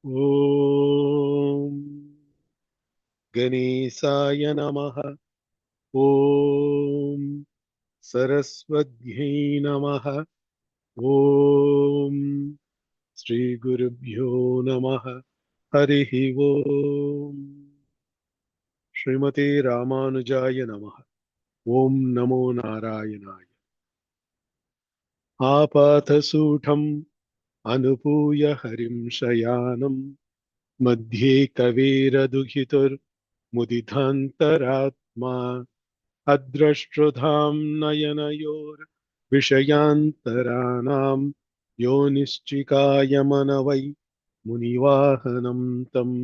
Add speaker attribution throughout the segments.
Speaker 1: ஓம் கணேசாய நமः. ஓம் சரஸ்வத்யை நமः. ஓம் ஸ்ரீ குருப்யோ நமः. ஹரிஹி ஓம். ஸ்ரீமதே ராமானுஜாய நமः. ஓம் நமோ நாராயணாய. ஆபாதசூடம் அனுபூய ஹரிம் ஷயானம் மத்யே கவேரதுகிதுர் முதிதாந்தராத்மா अद्रष्टृधां नयनयोर् विषयान्तराणां योनिश्चिकायमनवै मुनिवाहनं तम्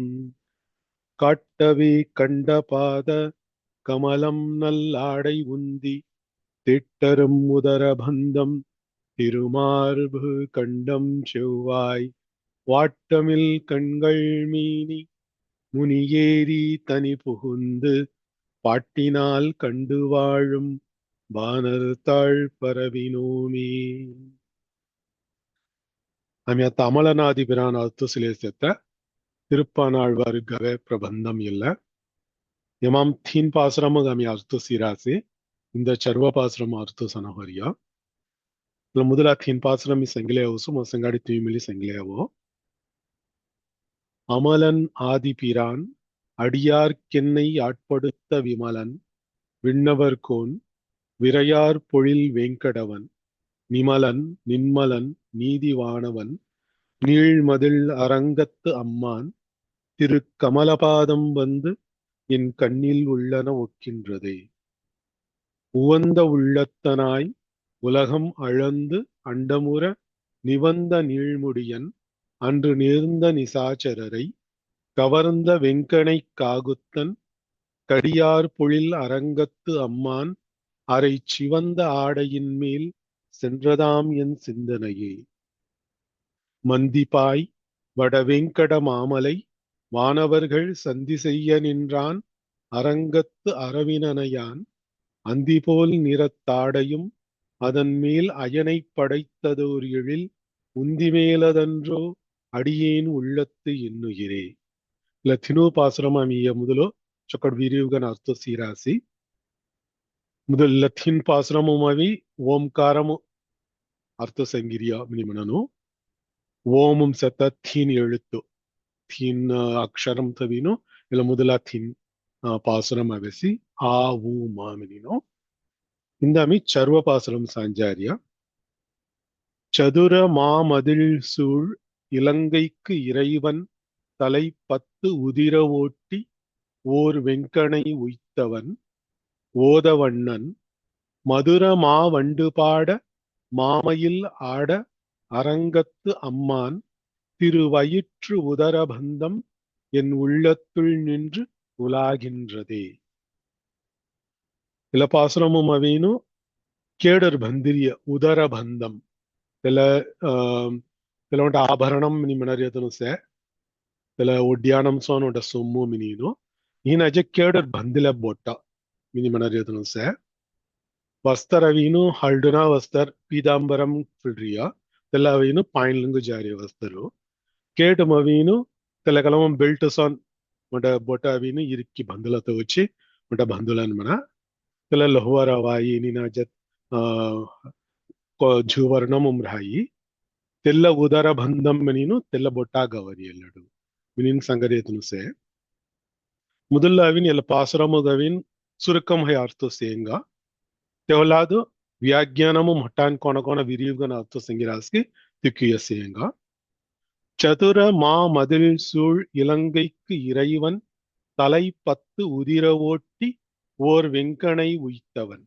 Speaker 1: காட்டவே கண்டபாத கமலம் நல்லாடை உந்தி திட்டரும் உதரபந்தம் திருமார்பு கண்டம் செவ்வாய் வாட்டமில் கண்கள் மீனி முனியேறி தனி புகுந்து பாட்டினால் கண்டு வாழும் வானர் தாழ் பரவினோமே. आम्ही आता अमलनादिபிரான் அர்த்தசிலே சேர்த்த திருப்பானாழ்வாருக்காக பிரபந்தம் இல்ல எமாம் தீன் பாசுரமும் आम्ही அர்த்த சிராசி இந்த சர்வ பாசுரம் அர்த்த சனஹரியா இல்ல முதலா தீன் பாசுரம் செங்கிலேவுசு மசங்காடி தூய்மிலி செங்கிலேவோ அமலன் ஆதிபிரான் அடியார்க்கென்னை ஆட்படுத்த விமலன் விண்ணவர்கோன் விரையார் பொழில் வேங்கடவன் நிமலன் நின்மலன் நீதிவானவன் நீழ்மதில் அரங்கத்து அம்மான் திரு கமலபாதம் வந்து என் கண்ணில் உள்ளன ஒக்கின்றதே. உவந்த உள்ளத்தனாய் உலகம் அளந்து அண்டமுற நிவந்த நீழ்முடியன் அன்று நேர்ந்த நிசாச்சரரை கவர்ந்த வெங்கனை காகுத்தன் கடியார் பொழில் அரங்கத்து அம்மான் அரை சிவந்த ஆடையின் மேல் சென்றதாம் என் சிந்தனையே. மந்திபாய் வடவெங்கட மாமலை வானவர்கள் சந்தி செய்ய நின்றான் அரங்கத்து அரவினனையான் அந்திபோல் நிறத்தாடையும் அதன் மேல் அயனை படைத்ததோர் எழில் உந்திமேலதன்றோ அடியேன் உள்ளத்து எண்ணுகிறே. ఇలా తినోపాశ్రమీయ మొదలు చొక్కడు వీరియుగా అర్థ సీరాసి మొదలు లథిన్ పాశ్రమం అవి ఓంకారము అర్థ సంగిరియ మినిమనను ஓமும் செத்த தீன் எழுத்து தீன் அக்ஷரம் தவினோ இல்ல முதலா தீன் பாசுரம் அவசி ஆ ஊ மாமினினோ இந்த அமி சர்வ பாசுரம் சாஞ்சாரியா சதுர மாமதில் சூழ் இலங்கைக்கு இறைவன் தலை 10 உதிர ஓட்டி ஓர் வெங்கனை உய்த்தவன் ஓதவண்ணன் மதுர மாவண்டு பாட மாமையில் ஆட அரங்கத்து அம்மான் திருவயிற்று உதரபந்தம் என் உள்ளத்துள் நின்று உலாகின்றதே. ఇలా పాసురము అవేను కేడర్ బందిరియ ఉదరబంధం తెలవంట ఆభరణం మిని మనరియతను సే తెల ఒడ్యానం సోనోట సొమ్ము మినీను ఈయన అజ కేడర్ బందిల బొట్ట మిని మనరియతను సే వస్తర్ అవిను హల్డునా వస్తర్ పీతాంబరం ఫిడ్రియా తెల్ల అవిను పాయిండ్లంగు జారి వస్తరు కేటం అవిను తెల్లకలం బెల్ట్ సోన్ మట బొట్ట అవిను ఇరికి బందులతో వచ్చి మట బందులను మన తెల్ల లహువర వాయి నినాజత్ జువర్ణము రాయి తెల్ల ఉదర బంధం మినీను తెల్ల బొట్టా గవరి ఎల్లడు మినిన్ సంగరేతను సే முதல்ல அவின் எல்லா பாசுரமும் அவின் சுருக்கம் ஹை அர்த்தம் சேங்கா தெவலாது வியாக்கியானமும் மட்டான் கொண விரிவுகன அர்த்தம் செங்கிராஸ்க்கு திக்கிய சேங்கா சதுர மா மதில் சூழ் இலங்கைக்கு இறைவன் தலை 10 உதிர ஓட்டி ஓர் வெங்கனை உய்த்தவன்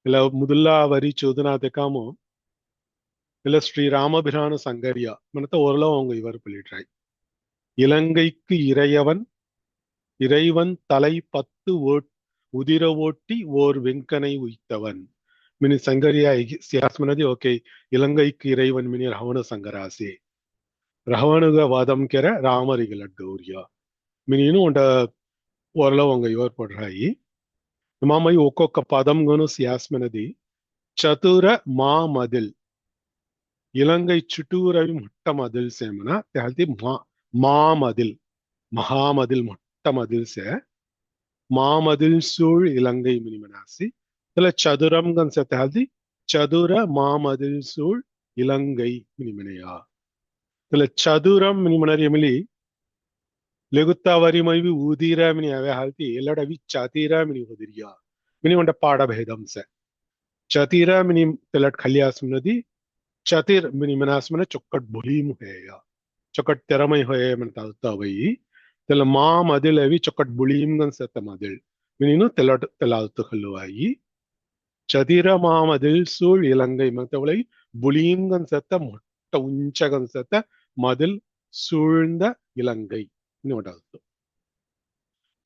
Speaker 1: இல்ல முதல்ல வரி சோதனாதக்காமோ இல்ல ஸ்ரீ ராமபிரான சங்கரியா மனத்த ஓரளவு அவங்க இவர் சொல்லிடுறாய் இலங்கைக்கு இறைவன் தலை 10 உதிர ஓட்டி ஓர் வெங்கனை உய்த்தவன் மினி சங்கரியா சியாஸ்மனதி ஓகே இலங்கைக்கு இறைவன் மினி ரவண சங்கராசே ரவணுக வாதம் கெர ராமரிகள் அட்டோரியா மினின்னு உண்ட ஓரளவு அவங்க இவர் போடுறாய் மாமை ஒக்கொக்க பதம்கனு சியாஸ்மனதி சதுர மா மதில் இலங்கை சுட்டூரவி முட்ட மதில் சேமனா அது மாமதில் மகாமதில் மொட்ட மதில் சே மாமதில் சூழ் இலங்கை மினிமனாசி இதுல சதுரம் கன்சத்தாதி சதுர மாமதில் சூழ் இலங்கை மினிமனையா இதுல சதுரம் மினிமனர் எமிலி லெகுத்தாவரி மைவி ஊதீரா மினி அவே ஹால்தி ಎಲ್ಲಡವಿ ಚಾತೀರಾ ಮಿನಿ ಉದಿರಿಯಾ ಮಿನಿ ಒಂಡ ಪಾಡ ಭೇದಂಸ ಚಾತೀರಾ ಮಿನಿ ತೆಲಟ್ ಖಲಿಯಾಸ್ ಮಿನದಿ ಚಾತೀರ್ ಮಿನಿ ಮನಾಸ್ ಮನ ಚೊಕ್ಕಟ್ ಬುಲೀಮ್ ಹೇಯ ಚೊಕ್ಕಟ್ ತೆರಮೈ ಹೋಯ ಮನ ತಾವೈ ತೆಲ ಮಾ ಮದಿಲ್ ಅವಿ ಚೊಕ್ಕಟ್ ಬುಲೀಮ್ ಗನ್ ಸತ್ತ ಮದಿಲ್ ಮಿನಿನು ತೆಲಟ್ ತೆಲಾಲ್ತು ಖಲ್ಲುವಾಯಿ ಚತೀರ ಮಾ ಮದಿಲ್ ಸೂಳ್ ಇಲಂಗೈ ಮತವಳೈ ಬುಲೀಮ್ ಗನ್ ಸತ್ತ ಮೊಟ್ಟ ಉಂಚ ಗನ್ ಸತ್ತ ಮದಿಲ್ சூழ்ந்த இலங்கை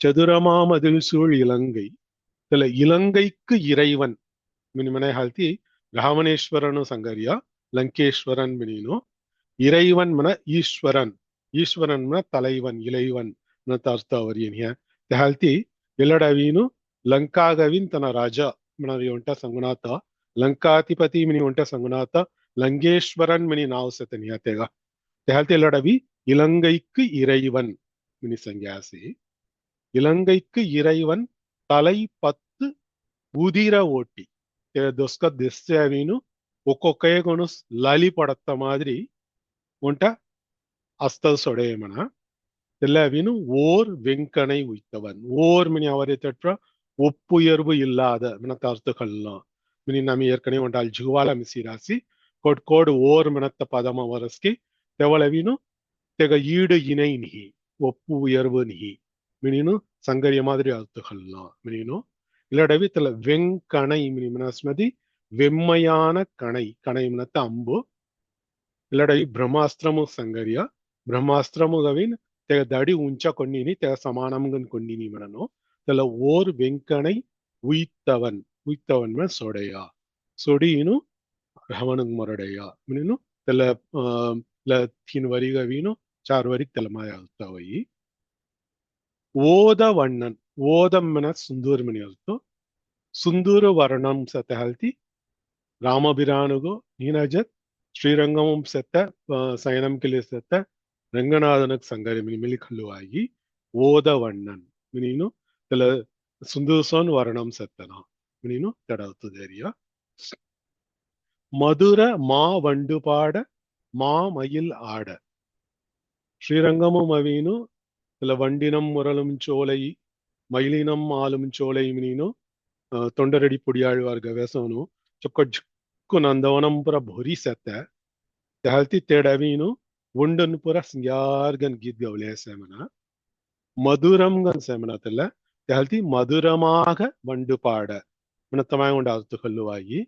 Speaker 1: சதுரமாமதில் சூழ் இலங்கை இதுல இலங்கைக்கு இறைவன் மினிமனை ஹால்ತಿ ராமணேஸ்வரனு சங்கரியா லங்கேஸ்வரன் மினினோ இறைவன் மன ஈஸ்வரன் ஈஸ்வரன் மன தலைவன் இளைவன் ಅರ್ಥವರಿಯ ಹಾಲ್ತಿ ಎಲ್ಲಡವೀನು ಲಂಕಾಗವಿನ್ ತನ ರಾಜ ಮನರಿ ಒಂಟ ಸಂಗುನಾಥ ಲಂಕಾಧಿಪತಿ ಮಿನಿ ಒಂಟ ಸಂಗುನಾಥ ಲಂಗೇಶ್ವரன் மினி நாவசத்தனியா தேகா தேகல்தி ಎಲ್ಲಡவி இலங்கைக்கு இறைவன் மினி சங்கியாசி இலங்கைக்கு இறைவன் தலை 10 உதிர ஓட்டி దొస్క దెస్సేవీను ఒక్కొక్కే కొను లాలి పడత్త மாதிரி உன்ட்ட அஸ்தல் சொடையமன எல்லாவீனும் ஓர் வெங்கனை உய்த்தவன் ஓர் மினி அவரை தற்ற ஒப்புயர்வு இல்லாத மினத்தார்த்துகள்லாம் மினி நம்ம ஏற்கனவே உண்டால் ஜுவால மிசிராசி கோடு ஓர் மினத்த பதம வரஸ்கி தெவளவீனும் தெக ஈடு இணை நிகி ஒப்பு உயர்வு நிகி மினினு சங்கரிய மாதிரி அர்த்துகள்லாம் மினினும் இல்லடவி தல வெங்கணை மினி மினஸ்மதி வெம்மையான கணை கணை மினத்த அம்பு இல்லடவி பிரம்மாஸ்திரமு சங்கரிய பிரம்மாஸ்திரமு கவின் తెగ దడి ఉంచ కొన్నిని తెగ సమానంగా కొన్నిని మనను తెల ఓర్ వెంకణై ఉయిత్తవన్ ఉయిత్తవన్ మన సొడయ సొడిను రహమనంగ్ మొరడయ మినిను తెల తీన్ వరిగా వీను చార్ వరి తెలమాయ అవుతావయి ఓద వಣ್ಣన్ ఓదం మన సుందూర్ మని అవుతూ సుందూర వర్ణం సత హల్తి రామபிரானுகோ நீனஜத் ஸ்ரீரங்கமும் செத்த சயனம் கிளி செத்த ರಂಗನಾಥನಕ್ ಸಂಗರಿ ಮಿಲಿ ಕಲ್ಲುವಾಗಿ ಓದವಣ್ಣನ್ ಮಿನೀನು ತಲ ಸುಂದೂಸೋನ್ ವರ್ಣಂ ಸತ್ತನ ಮಿನೀನು ತಡೌತದೇರಿಯ ಮಧುರ ಮಾ ವಂಡುಪಾಡ ಮಾ ಮಯಿಲ್ ಆಡ ಶ್ರೀರಂಗಮಂ ಅವೀನು ತಲ ವಂಡಿನಂ ಮುರಳುಂ ಚೋಲೈ ಮೈಲಿನಂ ಆಲುಂ ಚೋಲೈ ಮಿನೀನು ತೊಂಡರಡಿ ಪುಡಿಯಾಳ್ವಾರ್ ಗವೆಸೋನು ಚೊಕ್ಕ ಜುಕ್ಕು ನಂದವನಂ ಪುರ ಭೊರಿ ಸತ್ತ ತೆಹಲ್ತಿ ತೆಡವೀನು உண்டுன்னு பூரா சிங்கார்கன் கீத் கவுலே சேமனா மதுரம்கன் சேமனத்துல தெஹல்தி மதுரமாக வண்டு பாட மினத்தமாய் உண்ட அர்த்துகல்லுவாயி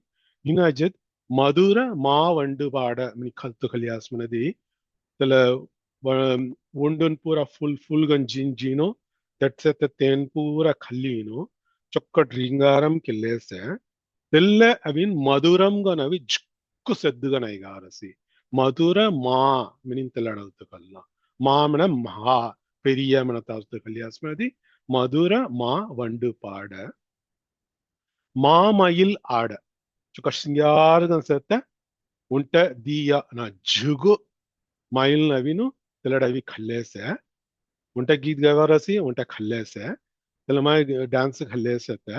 Speaker 1: இனாஜத் மதுர மா வண்டு பாட மினி கல்த்துகல்யாஸ்மனதி தல உண்டுன் பூரா ஃபுல்கன் ஜீனோ தெட்செத்த தேன் பூரா கல்லீனோ ಚೊಕ್ಕಟ್ ರಿಂಗಾರಂ ಕಿಲ್ಲೇಸೆ ತೆಲ್ಲ ಅವಿನ್ ಮಧುರಂಗನ್ ಅವಿ ಜುಕ್ಕು ಸೆದ್ದುಗನ ಈಗ ಆರಸಿ மதுர மா மினிந்தலடத்துக்கல்லாம் மாமன மகா பெரிய மனத்தார்த்துக்கல்யா ஸ்மதி மதுர மா வண்டு பாட மாமயில் ஆட சுக்கசிங்கார்கன் செத்த உன்ட்ட தீயா நான் ஜுகு மயில் நவினு திலடவி கல்லேசೆ ಉಂಟ ಗೀತ್ ಗವರಸಿ ಉಂಟ ಖಲ್ಲೇಸೆ ತೆಲ ಮೈ ಡ್ಯಾನ್ಸ್ ಖಲ್ಲೇಸೆತ್ತೆ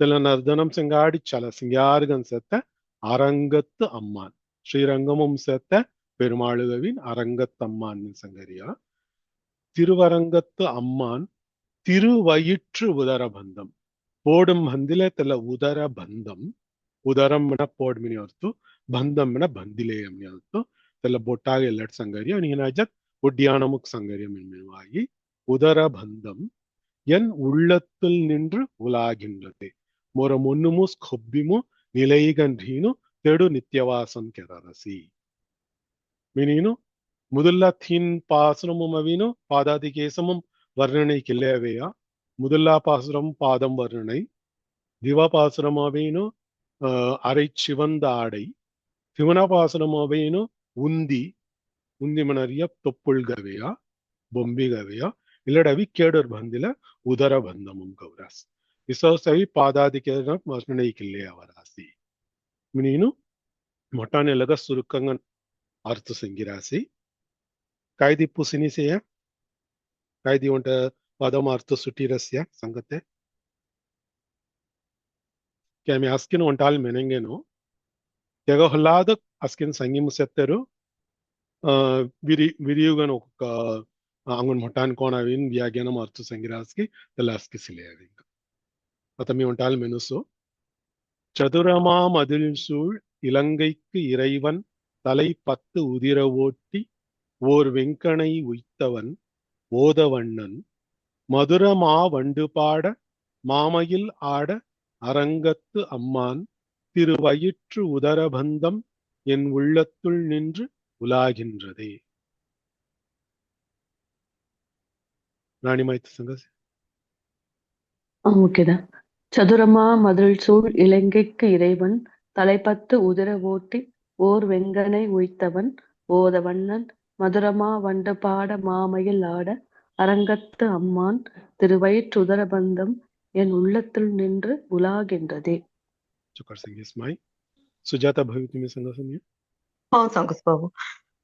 Speaker 1: ತೆಲ ನರ್ದನಂ ಸಂಗಾಡಿ ಚಲ ಸಿಂಗಾರ್ಗನ್ ಸೆತ್ತ அரங்கத்து அம்மான் ஸ்ரீரங்கமும் சேர்த்த பெருமாளுகவின் அரங்கத்தம்மான் சங்கரியா திருவரங்கத்து அம்மான் திருவயிற்று உதரபந்தம் போடும் ಹಂದಿಲೆ ತಲ ಉದರ ಬಂಧಂ ಉದರಂ ಮನ ಪೋಡ್ ಮಿನಿ ಹೊರ್ತು ಬಂಧಂ ಮನ ಬಂದಿಲೆ ಅಮ್ನಿ ಹೊರ್ತು ತಲ ಬೊಟ್ಟಾಗ ಎಲ್ಲಡ್ ಸಂಗರಿಯ ನೀನಾಜತ್ உட்டியானமுக் சங்கரியம் என்பதாகி உதர பந்தம் என் உள்ளத்தில் நின்று உலாகின்றது மொர முன்னுமு ஸ்கொப்பிமு நிலைகன்றீனு தெடு நித்தியவாசம் ಕೆರರಸಿ ಮಿನೀನು ಮುದುಲ್ಲ ಥೀನ್ ಪಾಸುರಮುಂ ಅವಿನು ಪಾದಾದಿಕೇಸಮುಂ ವರ್ಣனை ಕಿಲ್ಲೇವೆಯ ಮುದುಲ್ಲಾ ಪಾಸುರಂ ಪಾದಂ ವರ್ಣனை ದಿವ ಪಾಸುರಂ ಅವೇನು ಅರೈ ಚಿವಂದ ಆಡೈ ಶಿವನ ಪಾಸುರಂ ಅವೇನು ಉಂದಿ ಉಂದಿ ಮನರಿಯ ತೊಪ್ಪುಳ್ಗವೆಯ ಬೊಂಬಿಗವೆಯ ಇಲ್ಲಡವಿ ಕೇಡರ್ ಬಂದಿಲ್ಲ ಉದರ ಬಂಧಮುಂ ಗೌರಾಸ್ ವಿಸವಸವಿ ಪಾದಾದಿಕೇನ ವರ್ಣனை ಕಿಲ್ಲೆ ಅವರಾಸಿ ಮಿನೀನು ಮೊಟಾನೆಲಗ ಸುರುಕಂಗನ್ ಅರ್ಥ ಸಂಗಿರಾಸಿ कायदी पुसिनी से है कायदी उंट पदमार्थ सुटीरस्य संगते क्या मैं अस्किन उंटाल मेनेंगे नो तेगा हल्लाद अस्किन संगी मुसेत्तेरु विरियुगन ఒక అంగున్ మొట్టాన్ కోనవిన్ వ్యాఖ్యానం అర్థ సంగిరాస్కి తెలాస్కి సిలేవింగ్ அத்தமி உண்டால் மெனுசோ சதுரமா மதில் சூழ் இலங்கைக்கு இறைவன் தலை 10 உதிர ஓட்டி ஓர் வெங்கனை உய்த்தவன் ஓதவண்ணன் மதுரமா வண்டு பாட மாமையில் ஆட அரங்கத்து அம்மான் திருவயிற்று உதரபந்தம் என் உள்ளத்துள் நின்று உலாகின்றதே. ராணிமாய்த்து சங்கஸ்
Speaker 2: ஓகேதான். சதுரமா மதில் சூழ் இலங்கைக்கு இறைவன் தலைப்பத்து உதிர ஓட்டி ஓர் வெங்கனை உய்த்தவன் ஓதவண்ணன் மதுரமா வண்டு பாட மாமையில் ஆட அரங்கத்து அம்மான் திருவயிற்று உதரபந்தம் என் உள்ளத்தில் நின்று உலாகின்றதே.
Speaker 1: चुकर संगीस माई सुजाता भवित में संग सुनिए.
Speaker 3: हाँ संगस बाबू.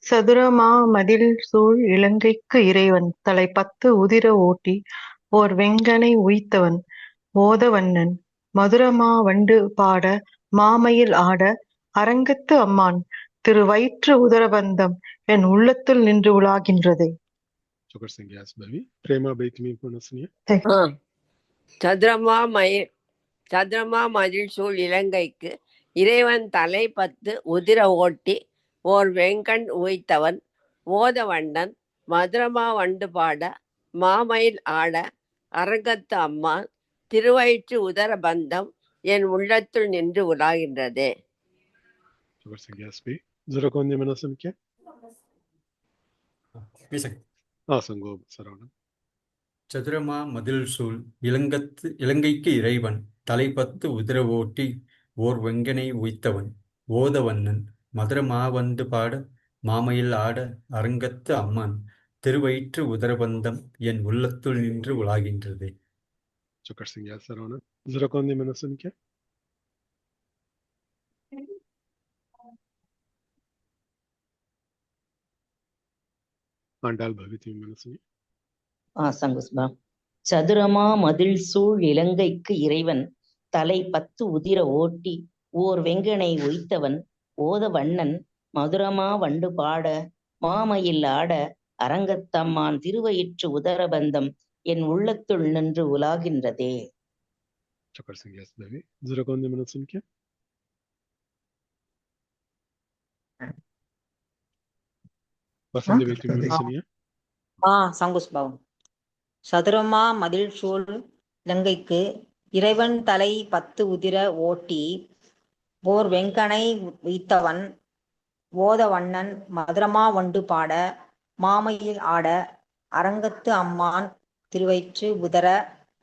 Speaker 3: சதுரமா மதில் சூழ் இலங்கைக்கு இறைவன் தலை 10 உதிர ஓட்டி ஓர் வெங்கனை உய்த்தவன் ஓதவண்ணன் மதுரமா வண்டு பாட மாமையில் ஆட அரங்கத்து அம்மான் திருவயிற்று உதரபந்தம் என் உள்ளத்துள் நின்று உலாகின்றதே.
Speaker 1: चुकर संगीस भवी प्रेमा भवित में पुनः सुनिए.
Speaker 4: சதுரமா மதில் சூழ் இலங்கைக்கு இறைவன் தலை 10 உதிர ஓட்டி ஓர் வெங்கண் உய்த்தவன் ஓதவண்ணன் மதுரமா வண்டு பாட மாமயில் ஆட அரங்கத்து அம்மான் திருவயிற்று உதர பந்தம் என் உள்ளத்துள் நின்று உலாகின்றதே.
Speaker 5: சதுரமா மதில் சூழ் இலங்கைக்கு இறைவன் தலை 10 உதிர ஓட்டி ஓர் வெங்கனை உய்த்தவன் ஓதவண்ணன் மதுரமா வண்டு பாட மாமையில் ஆட அரங்கத்து அம்மான் திருவயிற்று உதரபந்தம் என் உள்ளத்துள் நின்று உலாகின்றதே.
Speaker 6: சங்குஸ்பா. சதுரமா மதில் சூழ் இலங்கைக்கு இறைவன் தலை 10 உதிர ஓட்டி ஓர் வெங்கனை உய்த்தவன் ஓதவண்ணன் மதுரமா வண்டு பாட மாமையில் ஆட அரங்கத்தம்மான் திருவயிற்று உதரபந்தம் என் உள்ளத்துள் நின்று உலாகின்றதே.
Speaker 7: சங்குஸ்பாவம். சதுரமா மதில் சூழ் இலங்கைக்கு இறைவன் தலை 10 உதிர ஓட்டி ஓர் வெங்கனை உய்த்தவன் ஓதவண்ணன் மதுரமா வண்டு பாட மாமையில் ஆட அரங்கத்து அம்மான் திருவயிற்று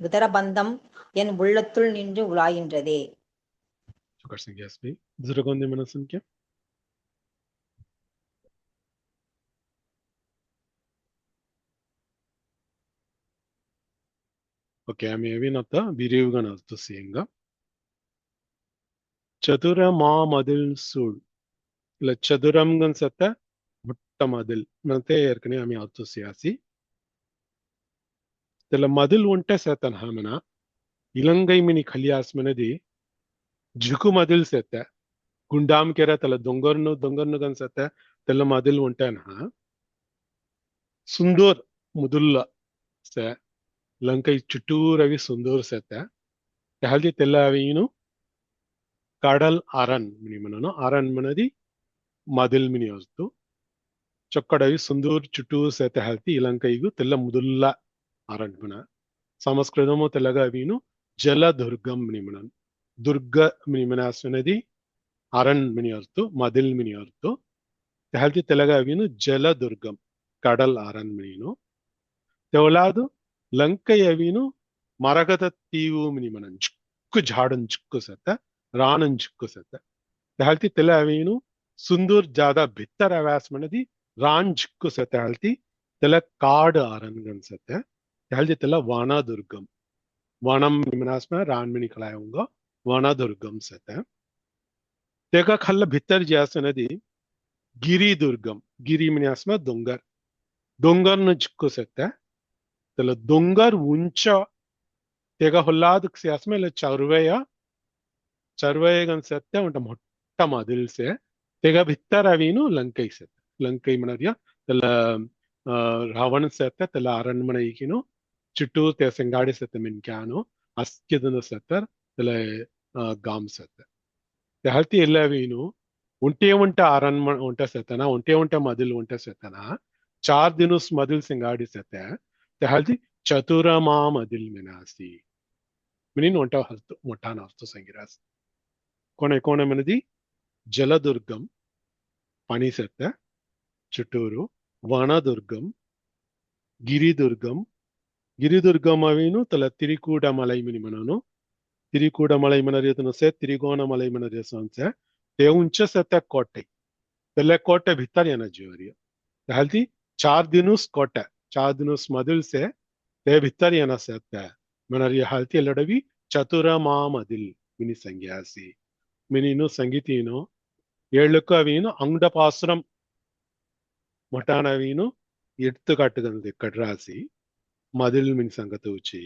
Speaker 7: உதரபந்தம் என் உள்ளத்துள் நின்று உலாகின்றதே.
Speaker 1: ಓಕೆ ಆಮೇಲೆ ಏವಿನತ್ತ ವಿರಿಯುಗನ ಅರ್ಥ ಸೇಂಗ ಚತುರ ಮಾ ಮದಿಲ್ ಸೂಳ್ ಇಲ್ಲ ಚದುರಂಗನ್ ಸತ್ತ ಮುಟ್ಟ ಮದಿಲ್ ಮತ್ತೆ ಏರ್ಕನೆ ಆమె ಅರ್ಥ ಸಿಯಾಸಿ తెల్ల మదిల్ ఉంటే సేతన్ హామన ఇలంగై మిని ఖలియాస్ మనది జుకు మదిల్ సేత గుండాం కెర తెల్ల దొంగర్ను గన్ సేత తెల్ల మదిల్ ఉంటాన్ హా సుందూర్ ముదుల్ల సే లంకై చుట్టూరవి సుందూర్ సేత హల్ది తెల్ల అవిను కడల్ అరన్ మిని మనను అరన్ మనది మదిల్ మిని వస్తు చొక్కడవి సుందూర్ చుట్టూ సేత హల్తి ఇలంకైగు తెల్ల ముదుల్ల అరణ్మన సంస్కృతము తెల్లగా వీను జలదుర్గం మినిమనన్ దుర్గ మినిమనాస్వనది అరణ్ మిని అర్తు మదిల్ మిని అర్తు తెహల్తి తెల్లగా వీను జలదుర్గం కడల్ అరణ్ మినిను తెవలాదు లంకయ వీను మరగత తీవు మినిమనన్ చుక్కు ఝాడన్ చుక్కు సత రాణన్ చుక్కు సత తెహల్తి తెల్ల వీను సుందూర్ జాదా భిత్తర వ్యాస్మనది రాన్ చుక్కు సత హల్తి తెల్ల కాడ్ అరణ్ గన్ సత हल्दी तेला वाना दुर्गम वानम निमनास में रानमिनी खलाऊंगा वाना दुर्गम सेते तेका खल्ला भीतर जैसे नदी गिरी दुर्गम गिरी मिनास में डोंगर डोंगर न चिक्को सकता त्याला डोंगर उंच तेगा हुल्लाद क्सियासमेल चर्वयगन सकता उंट मोट्टा मदिल से तेगा भित्तर अवीनु लंकई मनरिया त्याला रावण सकता त्याला अरण्मनेइकिनु चुट्टू ते संगाड़ी सकता मिनक्यानो अस्किदन सकता त्याला गाम सकता ते हल्ती ಎಲ್ಲವೀನು ಉಂಟೆ ಅರಣ್ಮನೆ ಉಂಟೆ ಸತನ ಉಂಟೆ ಮದಿಲ್ ಉಂಟೆ ಸತನ 4 ದಿನಸ್ ಮದಿಲ್ ಸಿಂಗಾಡಿ ಸತೆ ते हल्ती चतुरमा मदिल मिनासी मिनिन उंटा हल्तो मोठान हल्तो संगिरास कोण मनदी जलदुर्गम पानी सते चुटूरू वनदुर्गम गिरिदुर्गम अवीनु तला तिरिकूडमलै मिनि मननु तिरिकूडमलै मनरियतनु से तिरिगोणमलै मनरियसन से ते उंच सते कोटे तले कोटे भीतर याना जोरिया हल्ती 4 दिनुस मदिल से ते भीतर याना सते मनरिया हल्ती लड़वी चतुरमा मदिल मिनि संज्ञासी मिनिनु संगीतीनो ಏಳಕ್ಕೂ ಅವೇನು ಅಂಗಡ ಪಾಸುರಂ ಮೊಟಾನ ಅವೇನು ಎಡ್ತು ಕಾட்டுகிறது ಕಡ್ರಾಸಿ மதில் மின் சங்கத்தூச்சி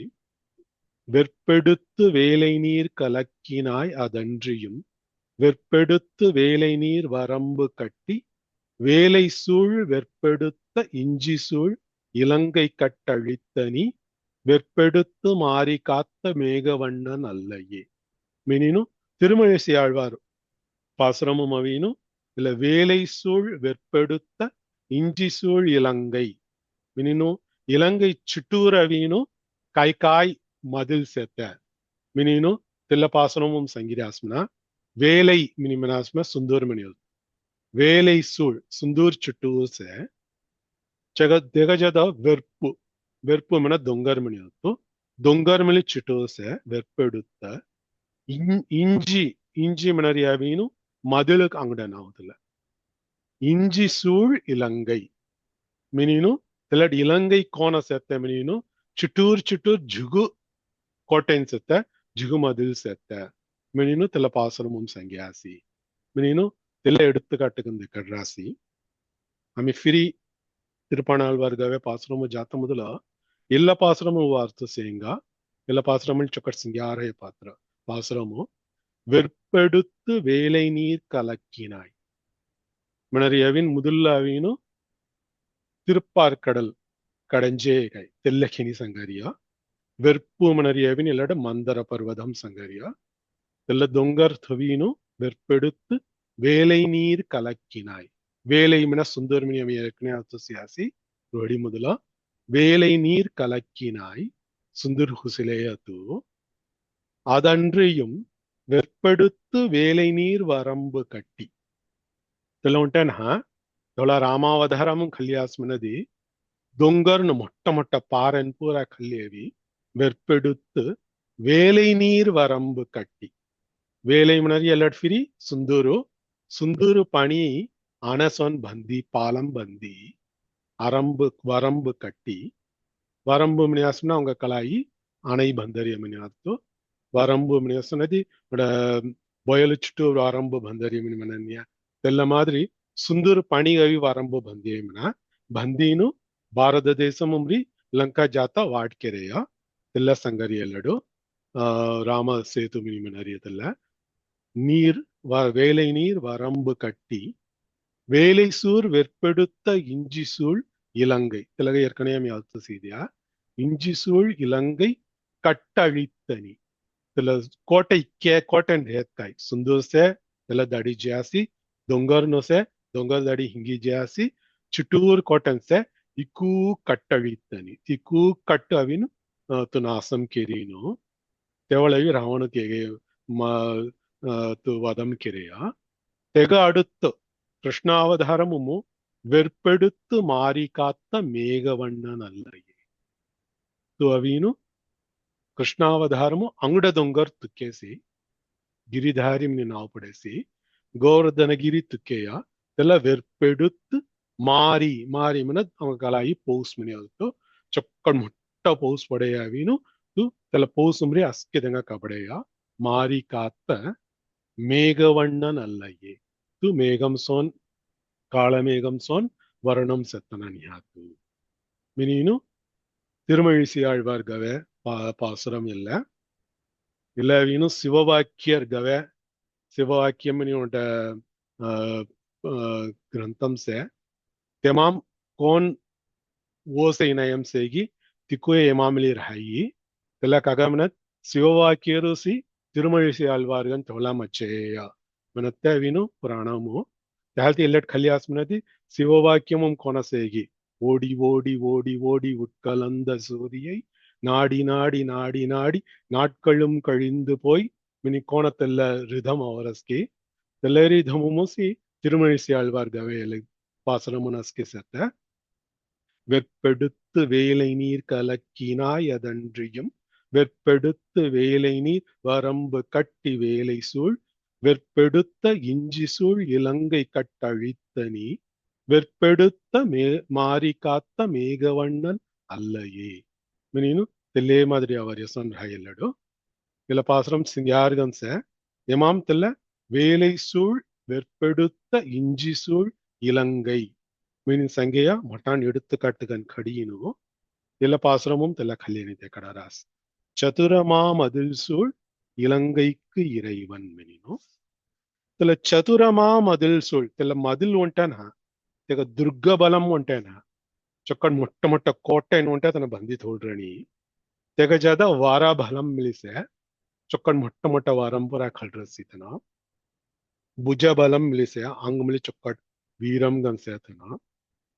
Speaker 1: வெற்பெடுத்து வேலை நீர் கலக்கினாய் அதன்றியும் வெற்பெடுத்து வேலை நீர் வரம்பு கட்டி வேலை சூழ் வெற்பெடுத்த இஞ்சி சூழ் இலங்கை கட்டழித்தனி வெற்பெடுத்து மாறி காத்த மேகவண்ணன் அல்லையே மினினு திருமழிசை ஆழ்வார் பாசுரமும் அவையினும் இல்ல வேலை சூழ் வெற்பெடுத்த இஞ்சி சூழ் இலங்கை மினினு இலங்கை சுட்டூர் அவையினும் காய் மதில் சேர்த்த மினினு தில்ல பாசுரமும் சங்கிராஸ்மனா வேலை மினிமனாஸ்ம சுந்தூர் மணியல் வேலை சூழ் சுந்தூர் சுட்டூர் से जगजद வெற்பு மன ದೊಂಗರ್ ಮಣಿಯತ್ತು ದೊಂಗರ್ ಮಳಿ ಚುಟೂರ್ से வெற்பெடுத்த இஞ்சி மணரியாவீனு மதிலுக்கு அங்கடனாவதில்ல இஞ்சி சூழ் இலங்கை மினினு திலட் இலங்கை கோண செத்த மினினு சுட்டூர் ஜுகு கோட்டைன் செத்த ஜுகு மதில் செத்த மினினு தில பாசனமும் சங்கியாசி மினினு தில எடுத்துக்காட்டுக்கு கட்ராசி ಆಮೆ ಫಿರಿ ತಿರುಪಣಾಳ್ವಾರ್ಗವೆ ಪಾಸರಮು ಜಾತ ಮೊದಲ ಎಲ್ಲ ಪಾಸರಮು ವಾರ್ತು ಸೇಂಗ ಎಲ್ಲ ಪಾಸರಮು ಚೊಕ್ಕಟ್ ಸಿಂಗ್ಯಾರೇ ಪಾತ್ರ ಪಾಸರಮು வெற்பெடுத்து வேலை நீர் கலக்கினாய் மணரியவின் முதல்லாவீனு திருப்பார்கடல் கடைஞ்சேகை தெல்லகினி சங்கரியா வெற்பு மணரியவின் ಎಲ್ಲಡ ಮಂದರ ಪರ್ವತಂ ಸಂಗರಿಯ ಎಲ್ಲ ದೊಂಗರ್ ಥವೀನು வெற்பெடுத்து வேலை நீர் கலக்கினாய் வேலை மின சுந்தர்மினியம் ஏற்கனவே அத்துசியாசி ரோடி முதல வேலை நீர் கலக்கினாய் சுந்தர் ஹுசிலேயது அதன்றியும் வெற்பெடுத்து வேலை நீர் வரம்பு கட்டி தெಲ್ಲ ಉಂಟೇನಾ ತೊಳ ರಾಮಾವತಾರಂ ಕಲ್ಯಾಸ್ಮನದಿ ದೊಂಗರ್ನ ಮೊಟ್ಟ ಪಾರನ್ ಪೂರ ಕಲ್ಯೇವಿ வெற்பெடுத்து வேலை நீர் வரம்பு கட்டி வேலை மணரி ಎಲ್ಲಡ್ ಫಿರಿ சுந்தூரு பணி அனசொன் பந்தி பாலம் பந்தி வரம்பு கட்டி வரம்பு மினியாசம்னா அவங்க கலாயி அணை பந்தரிய மினியாத்து வரம்பு மினியாசனதி ಬಯಲು చుట్టూ వరంబు బందరియమిని మనన్య తెల్ల మాదిరి సుందూరు పణిగవి వరంబు బందేమిన బందీను భారతదేశముమ్రి లంకా జాత వాడ్ಕೆರೆಯ తెల్ల సంగరి ఎల్లడు రామ సేతు మిని మనరియతల్ల நீர் வேலை நீர் வரம்பு கட்டி வேலை சூர் வெற்பெடுத்த இஞ்சி சூழ் இலங்கை திலகை ஏற்கனவே யாத்து செய்தியா இஞ்சி சூழ் இலங்கை கட்டழித்தனி कोटन रेत काय सुंदर से तेला दाढ़ी जयासी दोंगर नो से दोंगर दाढ़ी हिंगी जयासी चुटूर कॉटन से इकू कट्टळीतनी इकू कट्ट अविन तो नासम केरीनो तेवळवी रावण तेगे तो वदम केरेया तेग अडुत्त कृष्णावतारमु வெற்பெடுத்து மாறி காத்த மேகவண்ணன் அல்லையே तो अवीनु ಕೃಷ್ಣಾವತಾರಮು ಅಂಗಡ ದೊಂಗರ್ ತುಕ್ಕೇಸಿ ಗಿರಿಧಾರಿಮ್ನಿ ನಾವು ಪಡೆಸಿ ಗೋವರ್ಧನಗಿರಿ ತುಕ್ಕೆಯ ಎಲ್ಲ வெற்பெடுத்து ಮಾರಿ ಮನ அவங்க கலாயி ಪೌಸ್ ಮಿನಿ ಆಗುತ್ತೆ ಚೊಕ್ಕಡ್ ಮುಟ್ಟ ಪೌಸ್ ಪಡೆಯವಿನು ತು ತೆಲ ಪೌಸ್ ಉಮ್ರಿ ಅಸ್ಕೆದಂಗ ಕಬಡೆಯ ಮಾರಿ ಕಾತ್ತ ಮೇಘವಣ್ಣನ್ ಅಲ್ಲಯ್ಯೆ ತು ಮೇಘಂ ಸೋನ್ ಕಾಳಮೇಘಂ ಸೋನ್ ವರ್ಣಂ ಸತ್ತನ ನಿಹಾತು மினினு திருமழிசை ஆழ்வார் கவே பாசுரம் இல்ல இல்லவீனு சிவவாக்கியர் கவே சிவவாக்கியம் மினியோட ग्रंथम से तमाम कौन वो से इनायम सेगी तिकोए एमामली रहाई तेला कगमनत शिववाक्यरुसी तिरुमलिसी आल्वार्गन तोला मच्चेया मनत्ते विनु पुराणमु तहल्ती इल्लट खलियास्मनति शिववाक्यमुम कोनसेगी ओडी ओडी ओडी ओडी उट्कलंद सूरियै நாடி நாடி நாடி நாடி நாட்களும் கழிந்து போய் மினி கோணத்தெல்ல ரிதம் அவரஸ்கி தெல்லரிதமுமுசி திருமழிசை ஆழ்வார் கவையலை பாசனமுனஸ்கி செத்த வெற்பெடுத்து வேலை நீர் கலக்கினாய் அதன்றியும் வெற்பெடுத்து வேலை நீர் வரம்பு கட்டி வேலை சூழ் வெற்பெடுத்த இஞ்சி சூழ் இலங்கை கட்டழித்த நீ வெற்பெடுத்த மாறி காத்த மேகவண்ணன் அல்லையே மினினு தெல்லே மாதிரி அவர் யசன் ராயல்லடு இல்ல பாசனம் சிங்கார்கன் சே எமாம் தெல்ல வேலை சூழ் வெற்பெடுத்த இஞ்சி சூழ் இலங்கை மீனின் சங்கையா மட்டான் எடுத்துக்காட்டுகன் கடியினோ இல்ல பாசுரமும் தெல்ல கல்யாணித்தே கடராஸ் சதுரமா மதில் சூழ் இலங்கைக்கு இறைவன் மினினோ தெல்ல சதுரமா மதில் சூழ் தெல்ல மதில் உಂಟನಾ ತೆಗ ದುರ್ಗ ಬಲಂ ಉಂಟೇನಾ ಚೊಕ್ಕಡ್ ಮೊಟ್ಟ ಮೊಟ್ಟ ಕೋಟೆ ಉಂಟೆ ತನ್ನ ಬಂದಿತ್ ಹೋಡ್ರಣಿ ತೆಗ ಜಾದ ವಾರ ಬಲಂ ಮಿಲಿಸೆ ಚೊಕ್ಕಡ್ ಮೊಟ್ಟ ಮೊಟ್ಟ ವಾರಂಪುರ ಖಲ್ರಸಿತನ ಭುಜ ಬಲಂ ಮಿಲಿಸೆ ಅಂಗ್ ಮಿಲಿ ಚೊಕ್ಕಡ್ ವೀರಂ ಗನ್ಸೇತನ